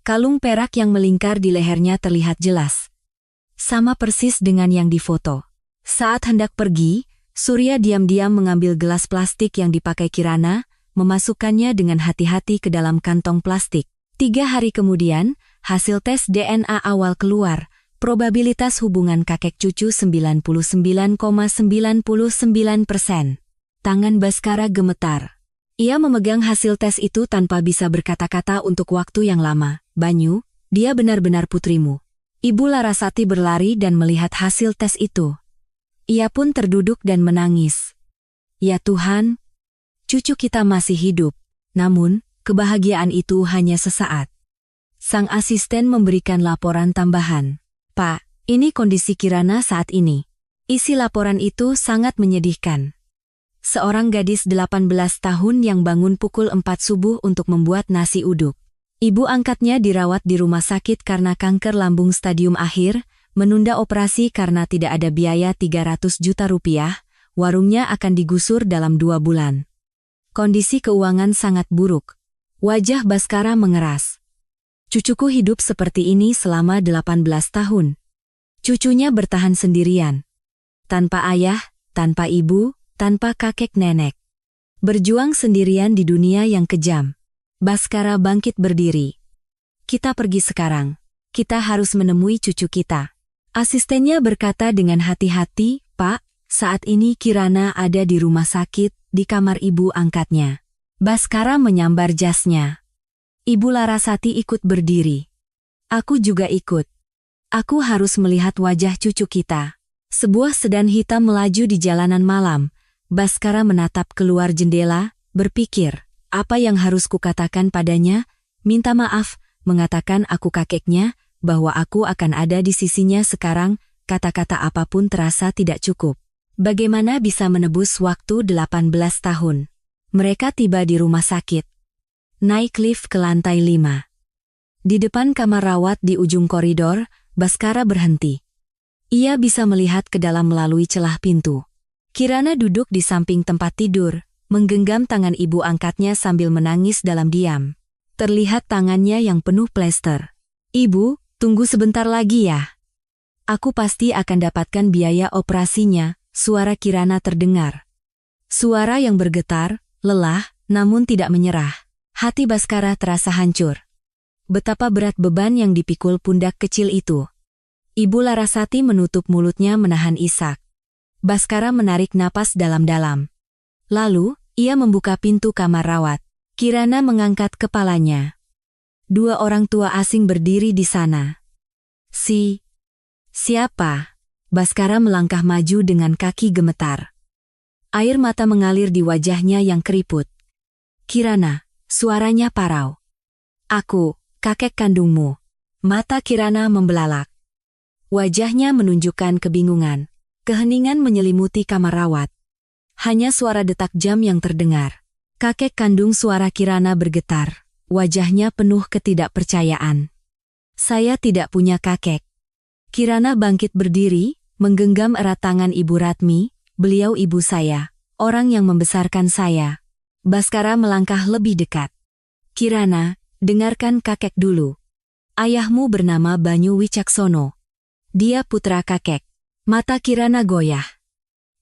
S1: Kalung perak yang melingkar di lehernya terlihat jelas. Sama persis dengan yang difoto. Saat hendak pergi, Surya diam-diam mengambil gelas plastik yang dipakai Kirana, memasukkannya dengan hati-hati ke dalam kantong plastik. 3 hari kemudian, hasil tes DNA awal keluar. Probabilitas hubungan kakek cucu 99,99%. Tangan Baskara gemetar. Ia memegang hasil tes itu tanpa bisa berkata-kata untuk waktu yang lama. Banyu, dia benar-benar putrimu. Ibu Larasati berlari dan melihat hasil tes itu. Ia pun terduduk dan menangis. Ya Tuhan, cucu kita masih hidup. Namun, kebahagiaan itu hanya sesaat. Sang asisten memberikan laporan tambahan. Pak, ini kondisi Kirana saat ini. Isi laporan itu sangat menyedihkan. Seorang gadis 18 tahun yang bangun pukul 4 subuh untuk membuat nasi uduk. Ibu angkatnya dirawat di rumah sakit karena kanker lambung stadium akhir, menunda operasi karena tidak ada biaya 300 juta rupiah, warungnya akan digusur dalam 2 bulan. Kondisi keuangan sangat buruk. Wajah Baskara mengeras. Cucuku hidup seperti ini selama 18 tahun. Cucunya bertahan sendirian. Tanpa ayah, tanpa ibu, tanpa kakek nenek. Berjuang sendirian di dunia yang kejam. Baskara bangkit berdiri. Kita pergi sekarang. Kita harus menemui cucu kita. Asistennya berkata dengan hati-hati, Pak, saat ini Kirana ada di rumah sakit, di kamar ibu angkatnya. Baskara menyambar jasnya. Ibu Larasati ikut berdiri. Aku juga ikut. Aku harus melihat wajah cucu kita. Sebuah sedan hitam melaju di jalanan malam. Baskara menatap keluar jendela, berpikir, apa yang harus kukatakan padanya? Minta maaf, mengatakan aku kakeknya, bahwa aku akan ada di sisinya sekarang, kata-kata apapun terasa tidak cukup. Bagaimana bisa menebus waktu 18 tahun? Mereka tiba di rumah sakit. Naik lift ke lantai 5. Di depan kamar rawat di ujung koridor, Baskara berhenti. Ia bisa melihat ke dalam melalui celah pintu. Kirana duduk di samping tempat tidur, menggenggam tangan ibu angkatnya sambil menangis dalam diam. Terlihat tangannya yang penuh plester. Ibu, tunggu sebentar lagi ya. Aku pasti akan dapatkan biaya operasinya, suara Kirana terdengar. Suara yang bergetar, lelah, namun tidak menyerah. Hati Baskara terasa hancur. Betapa berat beban yang dipikul pundak kecil itu. Ibu Larasati menutup mulutnya menahan isak. Baskara menarik napas dalam-dalam. Lalu, ia membuka pintu kamar rawat. Kirana mengangkat kepalanya. 2 orang tua asing berdiri di sana. Siapa? Baskara melangkah maju dengan kaki gemetar. Air mata mengalir di wajahnya yang keriput. Kirana. Suaranya parau. Aku, kakek kandungmu. Mata Kirana membelalak. Wajahnya menunjukkan kebingungan. Keheningan menyelimuti kamar rawat. Hanya suara detak jam yang terdengar. Kakek kandung suara Kirana bergetar. Wajahnya penuh ketidakpercayaan. Saya tidak punya kakek. Kirana bangkit berdiri, menggenggam erat tangan Ibu Ratmi, beliau ibu saya, orang yang membesarkan saya. Baskara melangkah lebih dekat. Kirana, dengarkan kakek dulu. Ayahmu bernama Banyu Wicaksono. Dia putra kakek. Mata Kirana goyah.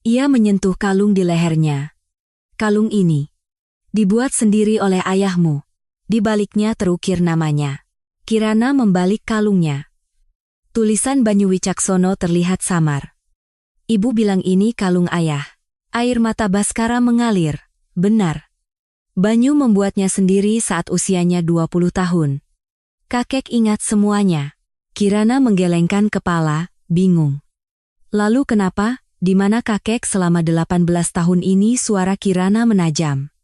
S1: Ia menyentuh kalung di lehernya. Kalung ini dibuat sendiri oleh ayahmu. Di baliknya terukir namanya. Kirana membalik kalungnya. Tulisan Banyu Wicaksono terlihat samar. Ibu bilang ini kalung ayah. Air mata Baskara mengalir. Benar. Banyu membuatnya sendiri saat usianya 20 tahun. Kakek ingat semuanya. Kirana menggelengkan kepala, bingung. Lalu kenapa, di mana kakek selama 18 tahun ini? Suara Kirana menajam.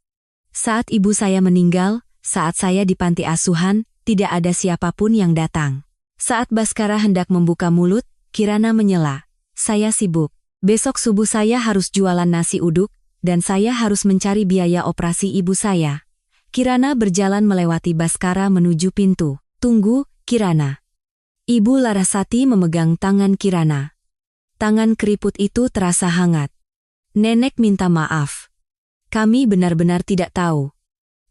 S1: Saat ibu saya meninggal, saat saya di panti asuhan, tidak ada siapapun yang datang. Saat Baskara hendak membuka mulut, Kirana menyela. Saya sibuk. Besok subuh saya harus jualan nasi uduk, dan saya harus mencari biaya operasi ibu saya. Kirana berjalan melewati Baskara menuju pintu. Tunggu, Kirana. Ibu Larasati memegang tangan Kirana. Tangan keriput itu terasa hangat. Nenek minta maaf. Kami benar-benar tidak tahu.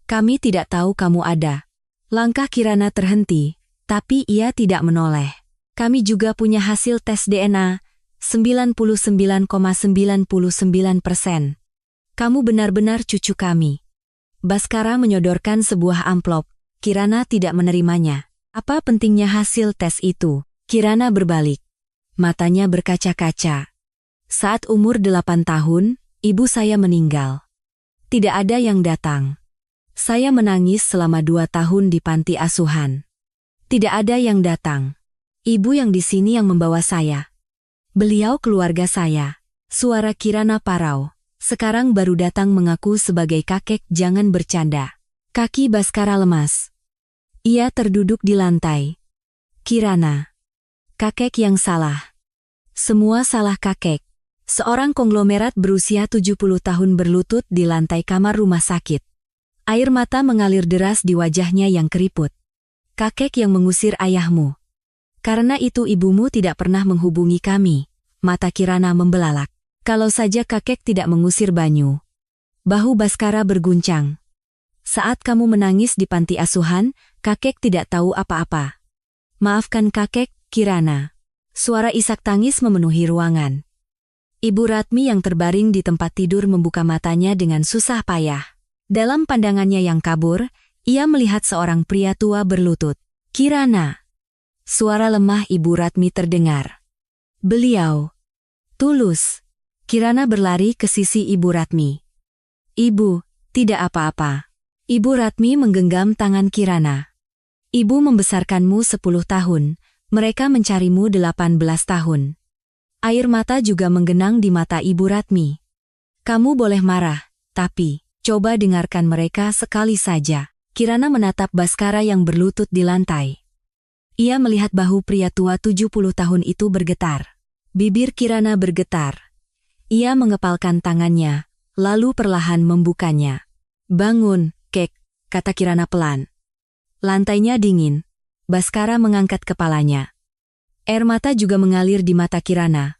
S1: Kami tidak tahu kamu ada. Langkah Kirana terhenti, tapi ia tidak menoleh. Kami juga punya hasil tes DNA, 99,99%. Kamu benar-benar cucu kami. Baskara menyodorkan sebuah amplop. Kirana tidak menerimanya. Apa pentingnya hasil tes itu? Kirana berbalik. Matanya berkaca-kaca. Saat umur 8 tahun, ibu saya meninggal. Tidak ada yang datang. Saya menangis selama 2 tahun di panti asuhan. Tidak ada yang datang. Ibu yang di sini yang membawa saya. Beliau keluarga saya. Suara Kirana parau. Sekarang baru datang mengaku sebagai kakek, jangan bercanda. Kaki Baskara lemas. Ia terduduk di lantai. Kirana. Kakek yang salah. Semua salah kakek. Seorang konglomerat berusia 70 tahun berlutut di lantai kamar rumah sakit. Air mata mengalir deras di wajahnya yang keriput. Kakek yang mengusir ayahmu. Karena itu ibumu tidak pernah menghubungi kami. Mata Kirana membelalak. Kalau saja kakek tidak mengusir Banyu. Bahu Baskara berguncang. Saat kamu menangis di panti asuhan, kakek tidak tahu apa-apa. Maafkan kakek, Kirana. Suara isak tangis memenuhi ruangan. Ibu Ratmi yang terbaring di tempat tidur membuka matanya dengan susah payah. Dalam pandangannya yang kabur, ia melihat seorang pria tua berlutut. Kirana. Suara lemah Ibu Ratmi terdengar. Beliau. Tulus. Kirana berlari ke sisi Ibu Ratmi. Ibu, tidak apa-apa. Ibu Ratmi menggenggam tangan Kirana. Ibu membesarkanmu 10 tahun, mereka mencarimu 18 tahun. Air mata juga menggenang di mata Ibu Ratmi. Kamu boleh marah, tapi coba dengarkan mereka sekali saja. Kirana menatap Baskara yang berlutut di lantai. Ia melihat bahu pria tua 70 tahun itu bergetar. Bibir Kirana bergetar. Ia mengepalkan tangannya, lalu perlahan membukanya. Bangun, Kek, kata Kirana pelan. Lantainya dingin. Baskara mengangkat kepalanya. Air mata juga mengalir di mata Kirana.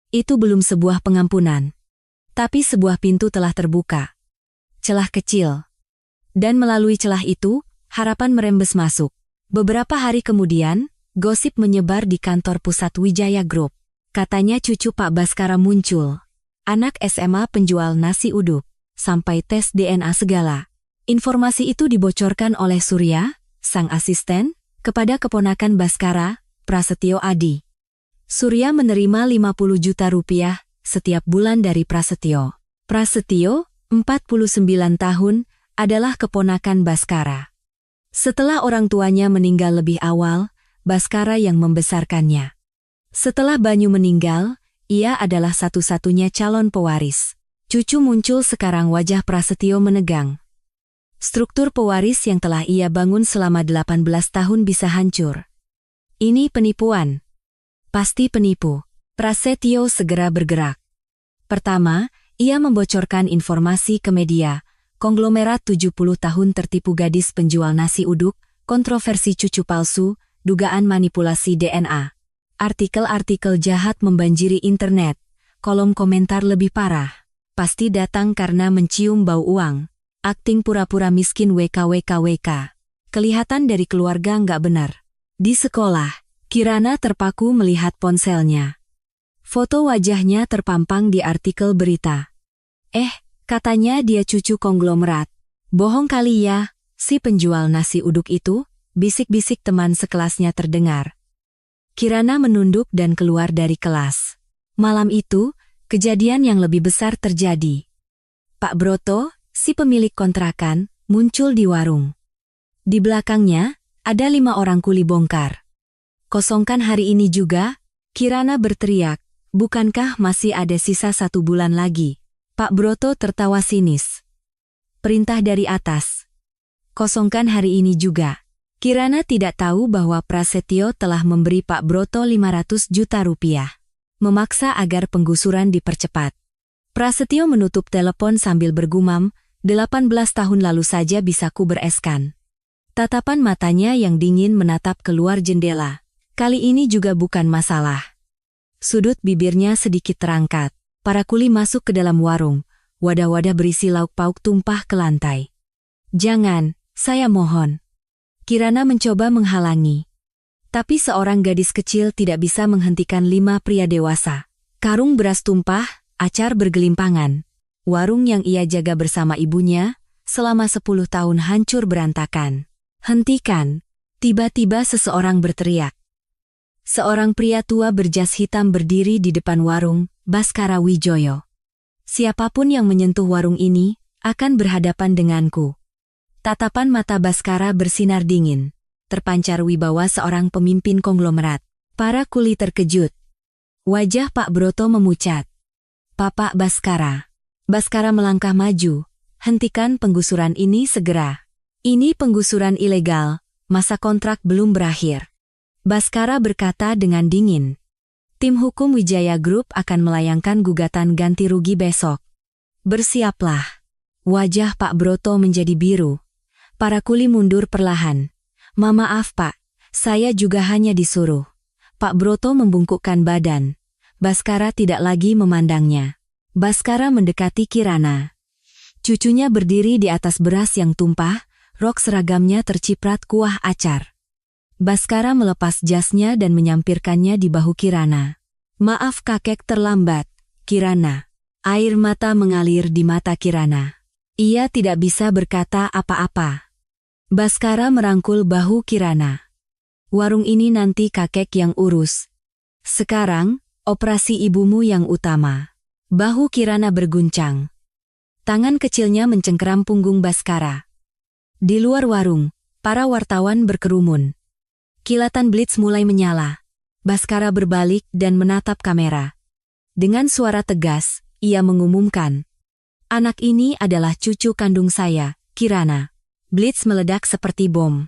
S1: Itu belum sebuah pengampunan. Tapi sebuah pintu telah terbuka. Celah kecil. Dan melalui celah itu, harapan merembes masuk. Beberapa hari kemudian, gosip menyebar di kantor pusat Wijaya Group. Katanya cucu Pak Baskara muncul. Anak SMA penjual nasi uduk. Sampai tes DNA segala. Informasi itu dibocorkan oleh Surya, sang asisten, kepada keponakan Baskara, Prasetyo Adi. Surya menerima 50 juta rupiah setiap bulan dari Prasetyo. Prasetyo, 49 tahun, adalah keponakan Baskara. Setelah orang tuanya meninggal lebih awal, Baskara yang membesarkannya. Setelah Banyu meninggal, ia adalah satu-satunya calon pewaris. Cucu muncul sekarang wajah Prasetyo menegang. Struktur pewaris yang telah ia bangun selama 18 tahun bisa hancur. Ini penipuan. Pasti penipu. Prasetyo segera bergerak. Pertama, ia membocorkan informasi ke media. Konglomerat 70 tahun tertipu gadis penjual nasi uduk, kontroversi cucu palsu, dugaan manipulasi DNA. Artikel-artikel jahat membanjiri internet. Kolom komentar lebih parah. Pasti datang karena mencium bau uang. Akting pura-pura miskin WKWKWK. Kelihatan dari keluarga nggak benar. Di sekolah, Kirana terpaku melihat ponselnya. Foto wajahnya terpampang di artikel berita. Katanya dia cucu konglomerat. Bohong kali ya, si penjual nasi uduk itu, bisik-bisik teman sekelasnya terdengar. Kirana menunduk dan keluar dari kelas. Malam itu, kejadian yang lebih besar terjadi. Pak Broto, si pemilik kontrakan, muncul di warung. Di belakangnya, ada 5 orang kuli bongkar. Kosongkan hari ini juga, Kirana berteriak, bukankah masih ada sisa 1 bulan lagi? Pak Broto tertawa sinis. Perintah dari atas. Kosongkan hari ini juga. Kirana tidak tahu bahwa Prasetyo telah memberi Pak Broto 500 juta rupiah. Memaksa agar penggusuran dipercepat. Prasetyo menutup telepon sambil bergumam, 18 tahun lalu saja bisa ku bereskan. Tatapan matanya yang dingin menatap keluar jendela. Kali ini juga bukan masalah. Sudut bibirnya sedikit terangkat. Para kuli masuk ke dalam warung. Wadah-wadah berisi lauk pauk tumpah ke lantai. Jangan, saya mohon. Kirana mencoba menghalangi. Tapi seorang gadis kecil tidak bisa menghentikan 5 pria dewasa. Karung beras tumpah, acar bergelimpangan. Warung yang ia jaga bersama ibunya, selama 10 tahun hancur berantakan. Hentikan! Tiba-tiba seseorang berteriak. Seorang pria tua berjas hitam berdiri di depan warung Baskara Wijoyo. Siapapun yang menyentuh warung ini akan berhadapan denganku. Tatapan mata Baskara bersinar dingin, terpancar wibawa seorang pemimpin konglomerat. Para kuli terkejut. Wajah Pak Broto memucat. "Bapak Baskara." Baskara melangkah maju. "Hentikan penggusuran ini segera. Ini penggusuran ilegal, masa kontrak belum berakhir." Baskara berkata dengan dingin. "Tim hukum Wijaya Group akan melayangkan gugatan ganti rugi besok. Bersiaplah." Wajah Pak Broto menjadi biru. Para kuli mundur perlahan. "Maaf Pak, saya juga hanya disuruh." Pak Broto membungkukkan badan. Baskara tidak lagi memandangnya. Baskara mendekati Kirana. Cucunya berdiri di atas beras yang tumpah, rok seragamnya terciprat kuah acar. Baskara melepas jasnya dan menyampirkannya di bahu Kirana. "Maaf kakek terlambat, Kirana." Air mata mengalir di mata Kirana. Ia tidak bisa berkata apa-apa. Baskara merangkul bahu Kirana. "Warung ini nanti kakek yang urus. Sekarang, operasi ibumu yang utama." Bahu Kirana berguncang. Tangan kecilnya mencengkeram punggung Baskara. Di luar warung, para wartawan berkerumun. Kilatan blitz mulai menyala. Baskara berbalik dan menatap kamera. Dengan suara tegas, ia mengumumkan, "Anak ini adalah cucu kandung saya, Kirana." Blitz meledak seperti bom.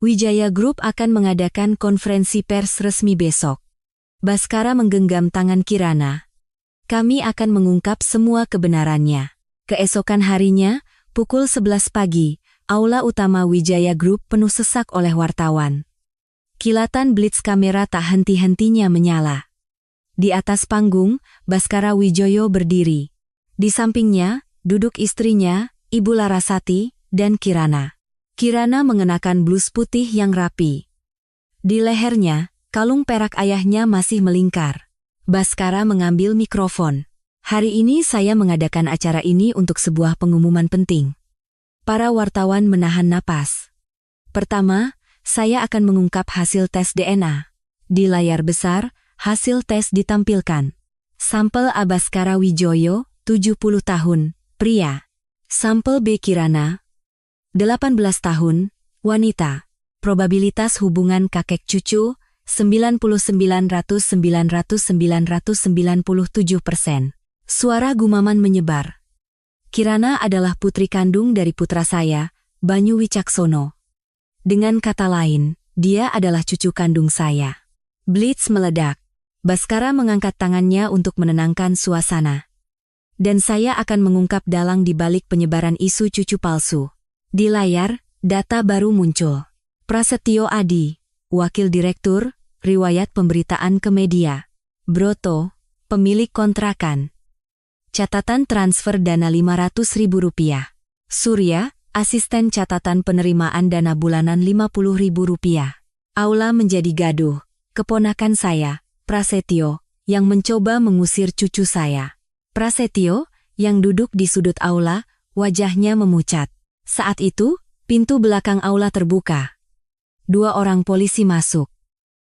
S1: Wijaya Group akan mengadakan konferensi pers resmi besok. Baskara menggenggam tangan Kirana. "Kami akan mengungkap semua kebenarannya." Keesokan harinya, pukul 11 pagi, aula utama Wijaya Group penuh sesak oleh wartawan. Kilatan blitz kamera tak henti-hentinya menyala. Di atas panggung, Baskara Wijoyo berdiri. Di sampingnya, duduk istrinya, Ibu Larasati, dan Kirana. Kirana mengenakan blus putih yang rapi. Di lehernya, kalung perak ayahnya masih melingkar. Baskara mengambil mikrofon. "Hari ini saya mengadakan acara ini untuk sebuah pengumuman penting." Para wartawan menahan napas. "Pertama, saya akan mengungkap hasil tes DNA." Di layar besar, hasil tes ditampilkan. Sampel A Baskara Wijoyo, 70 tahun, pria. Sampel B Kirana, 18 tahun, wanita. Probabilitas hubungan kakek cucu, 99,997%. Suara gumaman menyebar. "Kirana adalah putri kandung dari putra saya, Banyu Wicaksono. Dengan kata lain, dia adalah cucu kandung saya." Blitz meledak. Baskara mengangkat tangannya untuk menenangkan suasana. "Dan saya akan mengungkap dalang di balik penyebaran isu cucu palsu." Di layar, data baru muncul. Prasetyo Adi, Wakil Direktur, Riwayat Pemberitaan ke Media. Broto, pemilik kontrakan. Catatan transfer dana Rp500.000. Surya, asisten catatan penerimaan dana bulanan Rp50.000. Aula menjadi gaduh. Keponakan saya, Prasetyo, yang mencoba mengusir cucu saya. Prasetyo, yang duduk di sudut aula, wajahnya memucat. Saat itu, pintu belakang aula terbuka. 2 orang polisi masuk.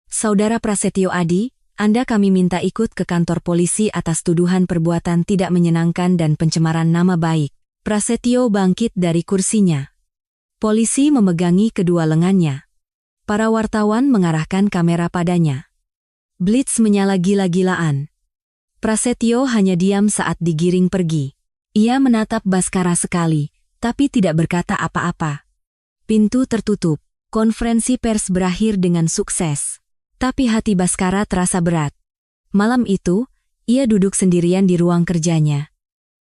S1: "Saudara Prasetyo Adi, Anda kami minta ikut ke kantor polisi atas tuduhan perbuatan tidak menyenangkan dan pencemaran nama baik." Prasetyo bangkit dari kursinya. Polisi memegangi kedua lengannya. Para wartawan mengarahkan kamera padanya. Blitz menyala gila-gilaan. Prasetyo hanya diam saat digiring pergi. Ia menatap Baskara sekali, tapi tidak berkata apa-apa. Pintu tertutup. Konferensi pers berakhir dengan sukses. Tapi hati Baskara terasa berat. Malam itu, ia duduk sendirian di ruang kerjanya.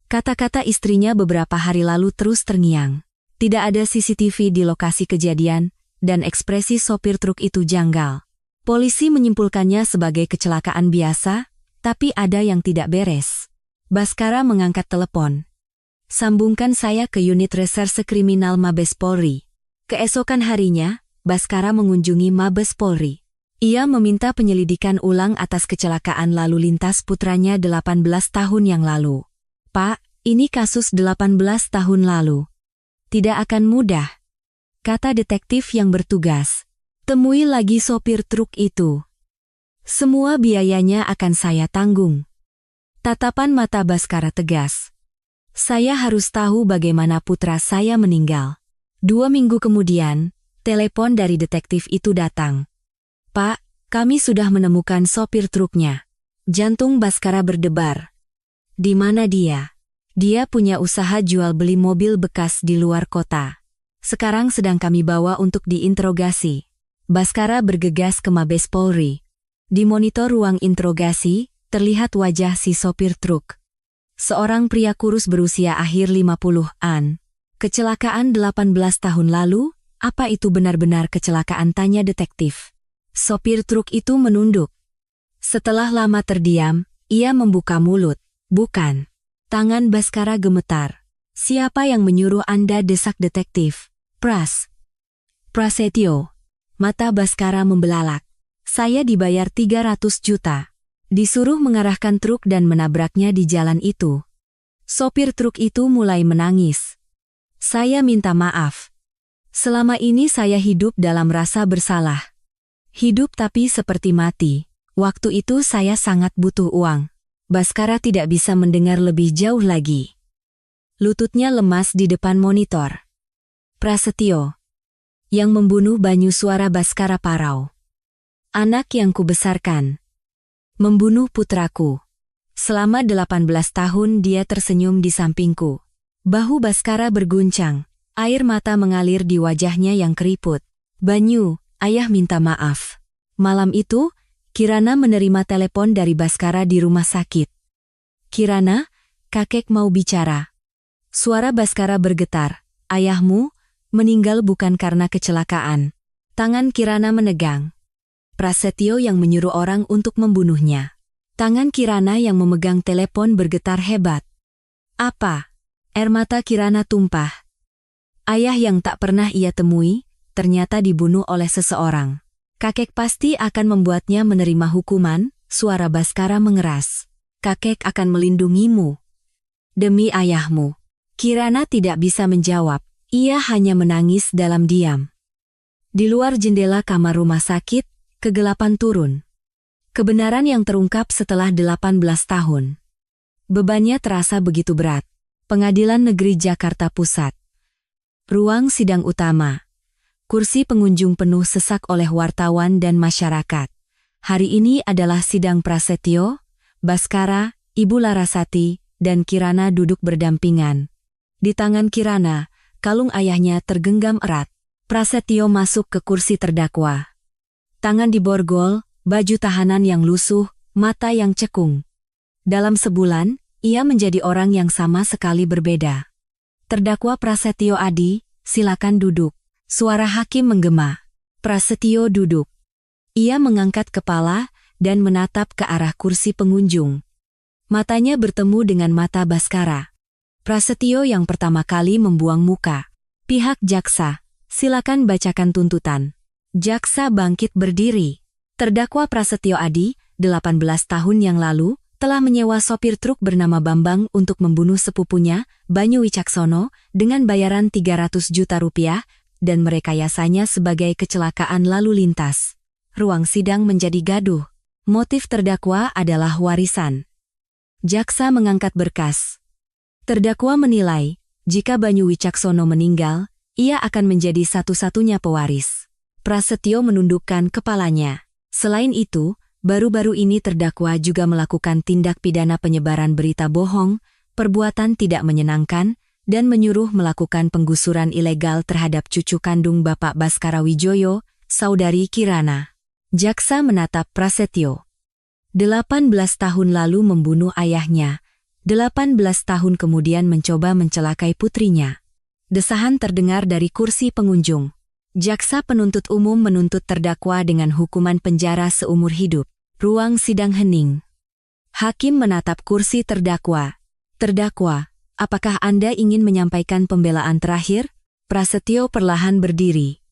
S1: Kata-kata istrinya beberapa hari lalu terus terngiang. Tidak ada CCTV di lokasi kejadian, dan ekspresi sopir truk itu janggal. Polisi menyimpulkannya sebagai kecelakaan biasa, tapi ada yang tidak beres. Baskara mengangkat telepon. "Sambungkan saya ke unit reserse kriminal Mabes Polri." Keesokan harinya, Baskara mengunjungi Mabes Polri. Ia meminta penyelidikan ulang atas kecelakaan lalu lintas putranya 18 tahun yang lalu. "Pak, ini kasus 18 tahun lalu. Tidak akan mudah," kata detektif yang bertugas. "Temui lagi sopir truk itu." Semua biayanya akan saya tanggung. Tatapan mata Baskara tegas. Saya harus tahu bagaimana putra saya meninggal. 2 minggu kemudian, telepon dari detektif itu datang. Pak, kami sudah menemukan sopir truknya. Jantung Baskara berdebar. Di mana dia? Dia punya usaha jual beli mobil bekas di luar kota. Sekarang sedang kami bawa untuk diinterogasi. Baskara bergegas ke Mabes Polri. Di monitor ruang interogasi, terlihat wajah si sopir truk. Seorang pria kurus berusia akhir 50-an. Kecelakaan 18 tahun lalu, apa itu benar-benar kecelakaan, tanya detektif. Sopir truk itu menunduk. Setelah lama terdiam, ia membuka mulut. Bukan. Tangan Baskara gemetar. Siapa yang menyuruh Anda, desak detektif? Prasetyo. Mata Baskara membelalak. Saya dibayar 300 juta. Disuruh mengarahkan truk dan menabraknya di jalan itu. Sopir truk itu mulai menangis. Saya minta maaf. Selama ini saya hidup dalam rasa bersalah. Hidup tapi seperti mati. Waktu itu saya sangat butuh uang. Baskara tidak bisa mendengar lebih jauh lagi. Lututnya lemas di depan monitor. Prasetyo. Yang membunuh Banyu, suara Baskara parau. Anak yang kubesarkan. Membunuh putraku. Selama 18 tahun dia tersenyum di sampingku. Bahu Baskara berguncang. Air mata mengalir di wajahnya yang keriput. Banyu, ayah minta maaf. Malam itu, Kirana menerima telepon dari Baskara di rumah sakit. Kirana, kakek mau bicara. Suara Baskara bergetar. Ayahmu meninggal bukan karena kecelakaan. Tangan Kirana menegang. Prasetyo yang menyuruh orang untuk membunuhnya. Tangan Kirana yang memegang telepon bergetar hebat. Apa? Air mata Kirana tumpah. Ayah yang tak pernah ia temui, ternyata dibunuh oleh seseorang. Kakek pasti akan membuatnya menerima hukuman, suara Baskara mengeras. Kakek akan melindungimu. Demi ayahmu. Kirana tidak bisa menjawab. Ia hanya menangis dalam diam. Di luar jendela kamar rumah sakit, kegelapan turun. Kebenaran yang terungkap setelah 18 tahun. Bebannya terasa begitu berat. Pengadilan Negeri Jakarta Pusat. Ruang sidang utama. Kursi pengunjung penuh sesak oleh wartawan dan masyarakat. Hari ini adalah sidang Prasetyo, Baskara, Ibu Larasati, dan Kirana duduk berdampingan. Di tangan Kirana, kalung ayahnya tergenggam erat. Prasetyo masuk ke kursi terdakwa. Tangan diborgol, baju tahanan yang lusuh, mata yang cekung. Dalam sebulan, ia menjadi orang yang sama sekali berbeda. Terdakwa Prasetyo Adi, silakan duduk. Suara hakim menggema. Prasetyo duduk. Ia mengangkat kepala dan menatap ke arah kursi pengunjung. Matanya bertemu dengan mata Baskara. Prasetyo yang pertama kali membuang muka. Pihak jaksa, silakan bacakan tuntutan. Jaksa bangkit berdiri. Terdakwa Prasetyo Adi, 18 tahun yang lalu, telah menyewa sopir truk bernama Bambang untuk membunuh sepupunya, Banyu Wicaksono, dengan bayaran 300 juta rupiah, dan merekayasanya sebagai kecelakaan lalu lintas. Ruang sidang menjadi gaduh. Motif terdakwa adalah warisan. Jaksa mengangkat berkas. Terdakwa menilai, jika Banyu Wicaksono meninggal, ia akan menjadi satu-satunya pewaris. Prasetyo menundukkan kepalanya. Selain itu, baru-baru ini terdakwa juga melakukan tindak pidana penyebaran berita bohong, perbuatan tidak menyenangkan, dan menyuruh melakukan penggusuran ilegal terhadap cucu kandung Bapak Baskara Wijoyo, saudari Kirana. Jaksa menatap Prasetyo. 18 tahun lalu membunuh ayahnya, 18 tahun kemudian mencoba mencelakai putrinya. Desahan terdengar dari kursi pengunjung. Jaksa penuntut umum menuntut terdakwa dengan hukuman penjara seumur hidup. Ruang sidang hening. Hakim menatap kursi terdakwa. Terdakwa, apakah Anda ingin menyampaikan pembelaan terakhir? Prasetyo perlahan berdiri.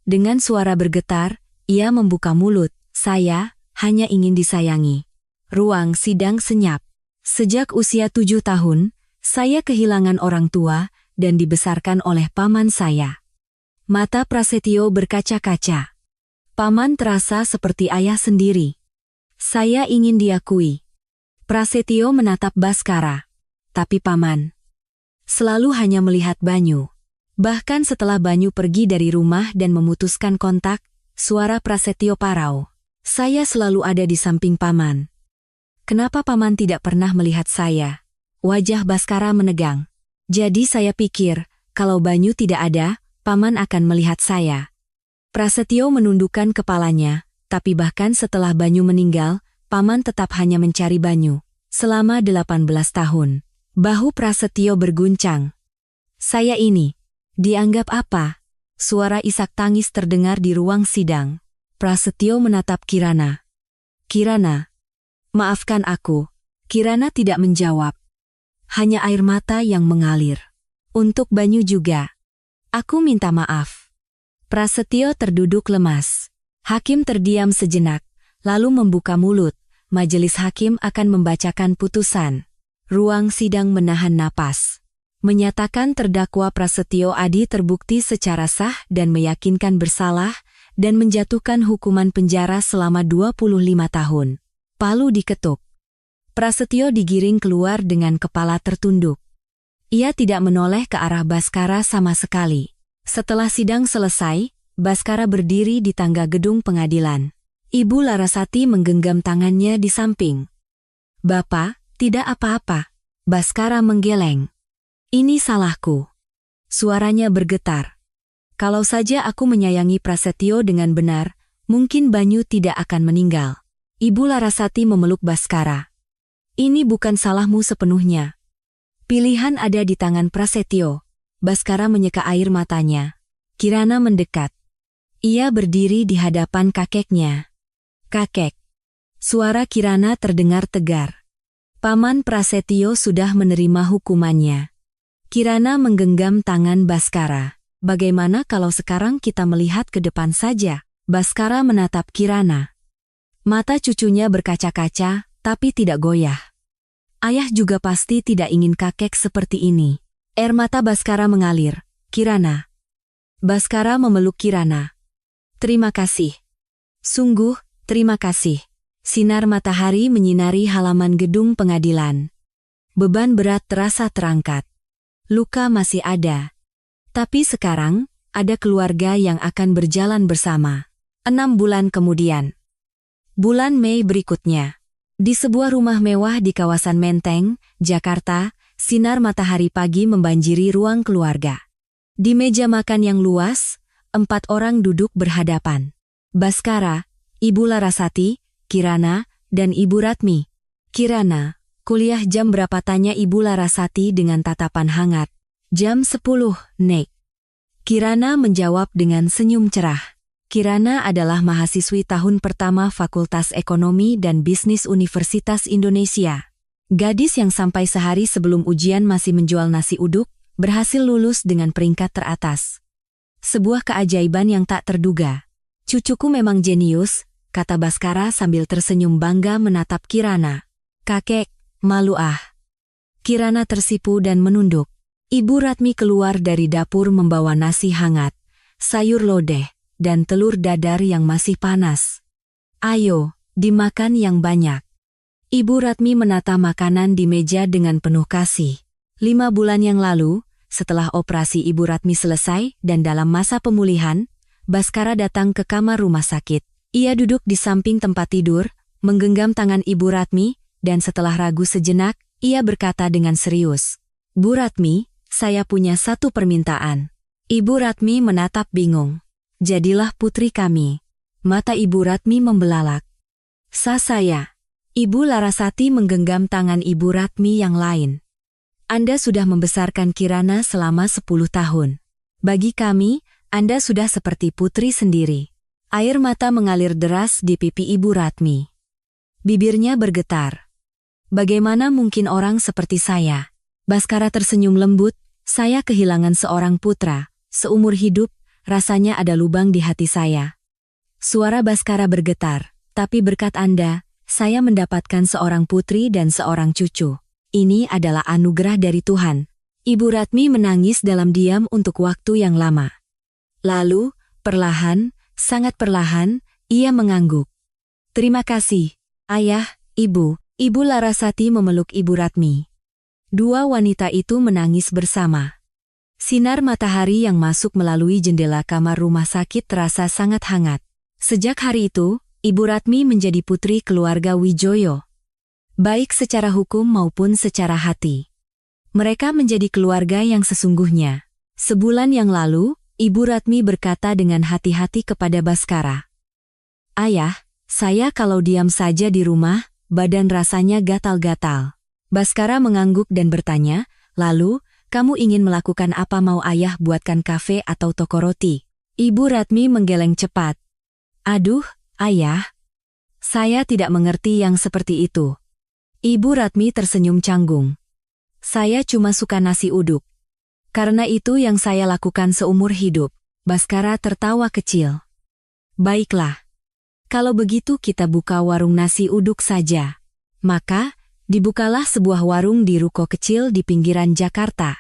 S1: Dengan suara bergetar, ia membuka mulut. Saya hanya ingin disayangi. Ruang sidang senyap. Sejak usia 7 tahun, saya kehilangan orang tua dan dibesarkan oleh paman saya. Mata Prasetyo berkaca-kaca. Paman terasa seperti ayah sendiri. Saya ingin diakui. Prasetyo menatap Baskara. Tapi Paman selalu hanya melihat Banyu. Bahkan setelah Banyu pergi dari rumah dan memutuskan kontak, suara Prasetyo parau. Saya selalu ada di samping Paman. Kenapa Paman tidak pernah melihat saya? Wajah Baskara menegang. Jadi saya pikir, kalau Banyu tidak ada, Paman akan melihat saya. Prasetyo menundukkan kepalanya, tapi bahkan setelah Banyu meninggal, Paman tetap hanya mencari Banyu. Selama 18 tahun. Bahu Prasetyo berguncang. Saya ini dianggap apa? Suara isak tangis terdengar di ruang sidang. Prasetyo menatap Kirana. Kirana, maafkan aku. Kirana tidak menjawab. Hanya air mata yang mengalir. Untuk Banyu juga. Aku minta maaf. Prasetyo terduduk lemas. Hakim terdiam sejenak, lalu membuka mulut. Majelis hakim akan membacakan putusan. Ruang sidang menahan napas. Menyatakan terdakwa Prasetyo Adi terbukti secara sah dan meyakinkan bersalah, dan menjatuhkan hukuman penjara selama 25 tahun. Palu diketuk. Prasetyo digiring keluar dengan kepala tertunduk. Ia tidak menoleh ke arah Baskara sama sekali. Setelah sidang selesai, Baskara berdiri di tangga gedung pengadilan. Ibu Larasati menggenggam tangannya di samping. Bapak, tidak apa-apa. Baskara menggeleng. Ini salahku. Suaranya bergetar. Kalau saja aku menyayangi Prasetyo dengan benar, mungkin Banyu tidak akan meninggal. Ibu Larasati memeluk Baskara. Ini bukan salahmu sepenuhnya. Pilihan ada di tangan Prasetyo. Baskara menyeka air matanya. Kirana mendekat. Ia berdiri di hadapan kakeknya. Kakek. Suara Kirana terdengar tegar. Paman Prasetyo sudah menerima hukumannya. Kirana menggenggam tangan Baskara. Bagaimana kalau sekarang kita melihat ke depan saja? Baskara menatap Kirana. Mata cucunya berkaca-kaca, tapi tidak goyah. Ayah juga pasti tidak ingin kakek seperti ini. Air mata Baskara mengalir. Kirana. Baskara memeluk Kirana. Terima kasih. Sungguh, terima kasih. Sinar matahari menyinari halaman gedung pengadilan. Beban berat terasa terangkat. Luka masih ada. Tapi sekarang, ada keluarga yang akan berjalan bersama. 6 bulan kemudian. Bulan Mei berikutnya. Di sebuah rumah mewah di kawasan Menteng, Jakarta, sinar matahari pagi membanjiri ruang keluarga. Di meja makan yang luas, 4 orang duduk berhadapan. Baskara, Ibu Larasati, Kirana, dan Ibu Ratmi. Kirana, kuliah jam berapa, tanya Ibu Larasati dengan tatapan hangat. Jam 10, Nek. Kirana menjawab dengan senyum cerah. Kirana adalah mahasiswi tahun pertama Fakultas Ekonomi dan Bisnis Universitas Indonesia. Gadis yang sampai sehari sebelum ujian masih menjual nasi uduk, berhasil lulus dengan peringkat teratas. Sebuah keajaiban yang tak terduga. Cucuku memang jenius, kata Baskara sambil tersenyum bangga menatap Kirana. Kakek, malu ah. Kirana tersipu dan menunduk. Ibu Ratmi keluar dari dapur membawa nasi hangat, sayur lodeh, dan telur dadar yang masih panas. Ayo, dimakan yang banyak. Ibu Ratmi menata makanan di meja dengan penuh kasih. 5 bulan yang lalu, setelah operasi Ibu Ratmi selesai dan dalam masa pemulihan, Baskara datang ke kamar rumah sakit. Ia duduk di samping tempat tidur, menggenggam tangan Ibu Ratmi, dan setelah ragu sejenak, ia berkata dengan serius. Bu Ratmi, saya punya satu permintaan. Ibu Ratmi menatap bingung. Jadilah putri kami. Mata Ibu Ratmi membelalak. Sah saya. Ibu Larasati menggenggam tangan Ibu Ratmi yang lain. Anda sudah membesarkan Kirana selama 10 tahun. Bagi kami, Anda sudah seperti putri sendiri. Air mata mengalir deras di pipi Ibu Ratmi. Bibirnya bergetar. Bagaimana mungkin orang seperti saya? Baskara tersenyum lembut, saya kehilangan seorang putra. Seumur hidup, rasanya ada lubang di hati saya. Suara Baskara bergetar, tapi berkat Anda, saya mendapatkan seorang putri dan seorang cucu. Ini adalah anugerah dari Tuhan. Ibu Ratmi menangis dalam diam untuk waktu yang lama. Lalu, perlahan, sangat perlahan, ia mengangguk. Terima kasih. Ayah, Ibu Larasati memeluk Ibu Ratmi. Dua wanita itu menangis bersama. Sinar matahari yang masuk melalui jendela kamar rumah sakit terasa sangat hangat. Sejak hari itu, Ibu Ratmi menjadi putri keluarga Wijoyo. Baik secara hukum maupun secara hati. Mereka menjadi keluarga yang sesungguhnya. Sebulan yang lalu, Ibu Ratmi berkata dengan hati-hati kepada Baskara. Ayah, saya kalau diam saja di rumah, badan rasanya gatal-gatal. Baskara mengangguk dan bertanya, lalu, kamu ingin melakukan apa? Mau ayah buatkan kafe atau toko roti? Ibu Ratmi menggeleng cepat. Aduh, ayah. Saya tidak mengerti yang seperti itu. Ibu Ratmi tersenyum canggung. Saya cuma suka nasi uduk. Karena itu yang saya lakukan seumur hidup. Baskara tertawa kecil. Baiklah. Kalau begitu kita buka warung nasi uduk saja. Maka, dibukalah sebuah warung di ruko kecil di pinggiran Jakarta.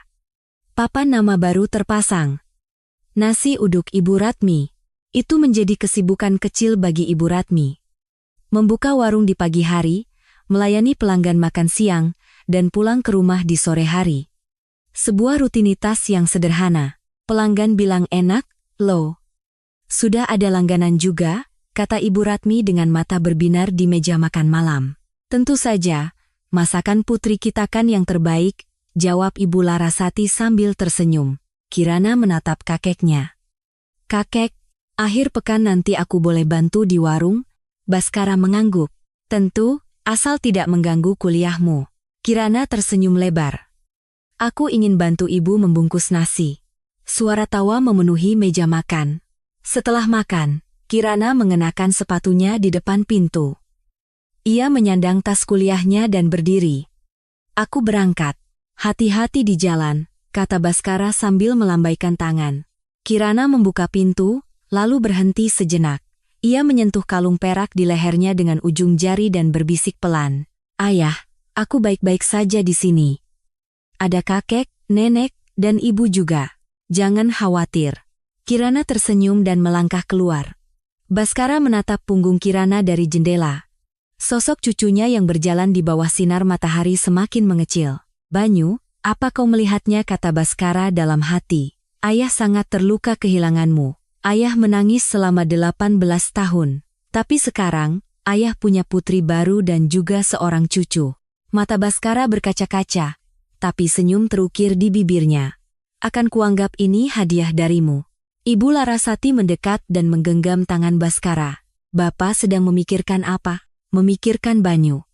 S1: Papan nama baru terpasang. Nasi uduk Ibu Ratmi. Itu menjadi kesibukan kecil bagi Ibu Ratmi. Membuka warung di pagi hari, melayani pelanggan makan siang, dan pulang ke rumah di sore hari. Sebuah rutinitas yang sederhana. Pelanggan bilang enak, loh. Sudah ada langganan juga, kata Ibu Ratmi dengan mata berbinar di meja makan malam. Tentu saja, masakan putri kita kan yang terbaik, jawab Ibu Larasati sambil tersenyum. Kirana menatap kakeknya. Kakek, akhir pekan nanti aku boleh bantu di warung? Baskara mengangguk. Tentu, asal tidak mengganggu kuliahmu. Kirana tersenyum lebar. Aku ingin bantu ibu membungkus nasi. Suara tawa memenuhi meja makan. Setelah makan, Kirana mengenakan sepatunya di depan pintu. Ia menyandang tas kuliahnya dan berdiri. Aku berangkat. Hati-hati di jalan, kata Baskara sambil melambaikan tangan. Kirana membuka pintu, lalu berhenti sejenak. Ia menyentuh kalung perak di lehernya dengan ujung jari dan berbisik pelan. Ayah, aku baik-baik saja di sini. Ada kakek, nenek, dan ibu juga. Jangan khawatir. Kirana tersenyum dan melangkah keluar. Baskara menatap punggung Kirana dari jendela. Sosok cucunya yang berjalan di bawah sinar matahari semakin mengecil. Banyu, apa kau melihatnya? Kata Baskara dalam hati. Ayah sangat terluka kehilanganmu. Ayah menangis selama 18 tahun. Tapi sekarang, ayah punya putri baru dan juga seorang cucu. Mata Baskara berkaca-kaca. Tapi senyum terukir di bibirnya. Akan kuanggap ini hadiah darimu. Ibu Larasati mendekat dan menggenggam tangan Baskara. Bapak sedang memikirkan apa? Memikirkan Banyu.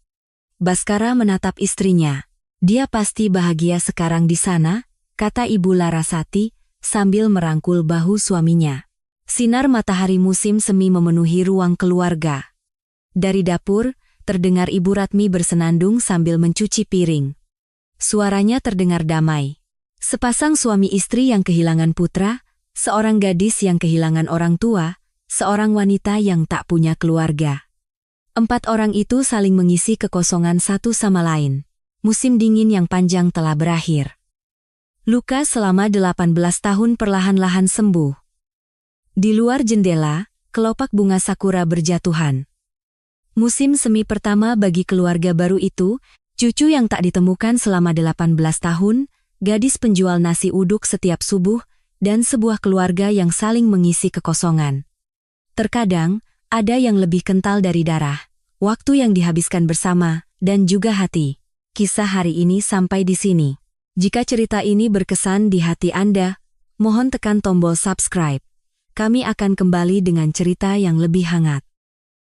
S1: Baskara menatap istrinya. Dia pasti bahagia sekarang di sana, kata Ibu Larasati, sambil merangkul bahu suaminya. Sinar matahari musim semi memenuhi ruang keluarga. Dari dapur, terdengar Ibu Ratmi bersenandung sambil mencuci piring. Suaranya terdengar damai. Sepasang suami istri yang kehilangan putra, seorang gadis yang kehilangan orang tua, seorang wanita yang tak punya keluarga. 4 orang itu saling mengisi kekosongan satu sama lain. Musim dingin yang panjang telah berakhir. Luka selama 18 tahun perlahan-lahan sembuh. Di luar jendela, kelopak bunga sakura berjatuhan. Musim semi pertama bagi keluarga baru itu, cucu yang tak ditemukan selama 18 tahun, gadis penjual nasi uduk setiap subuh, dan sebuah keluarga yang saling mengisi kekosongan. Terkadang, ada yang lebih kental dari darah, waktu yang dihabiskan bersama, dan juga hati. Kisah hari ini sampai di sini. Jika cerita ini berkesan di hati Anda, mohon tekan tombol subscribe. Kami akan kembali dengan cerita yang lebih hangat.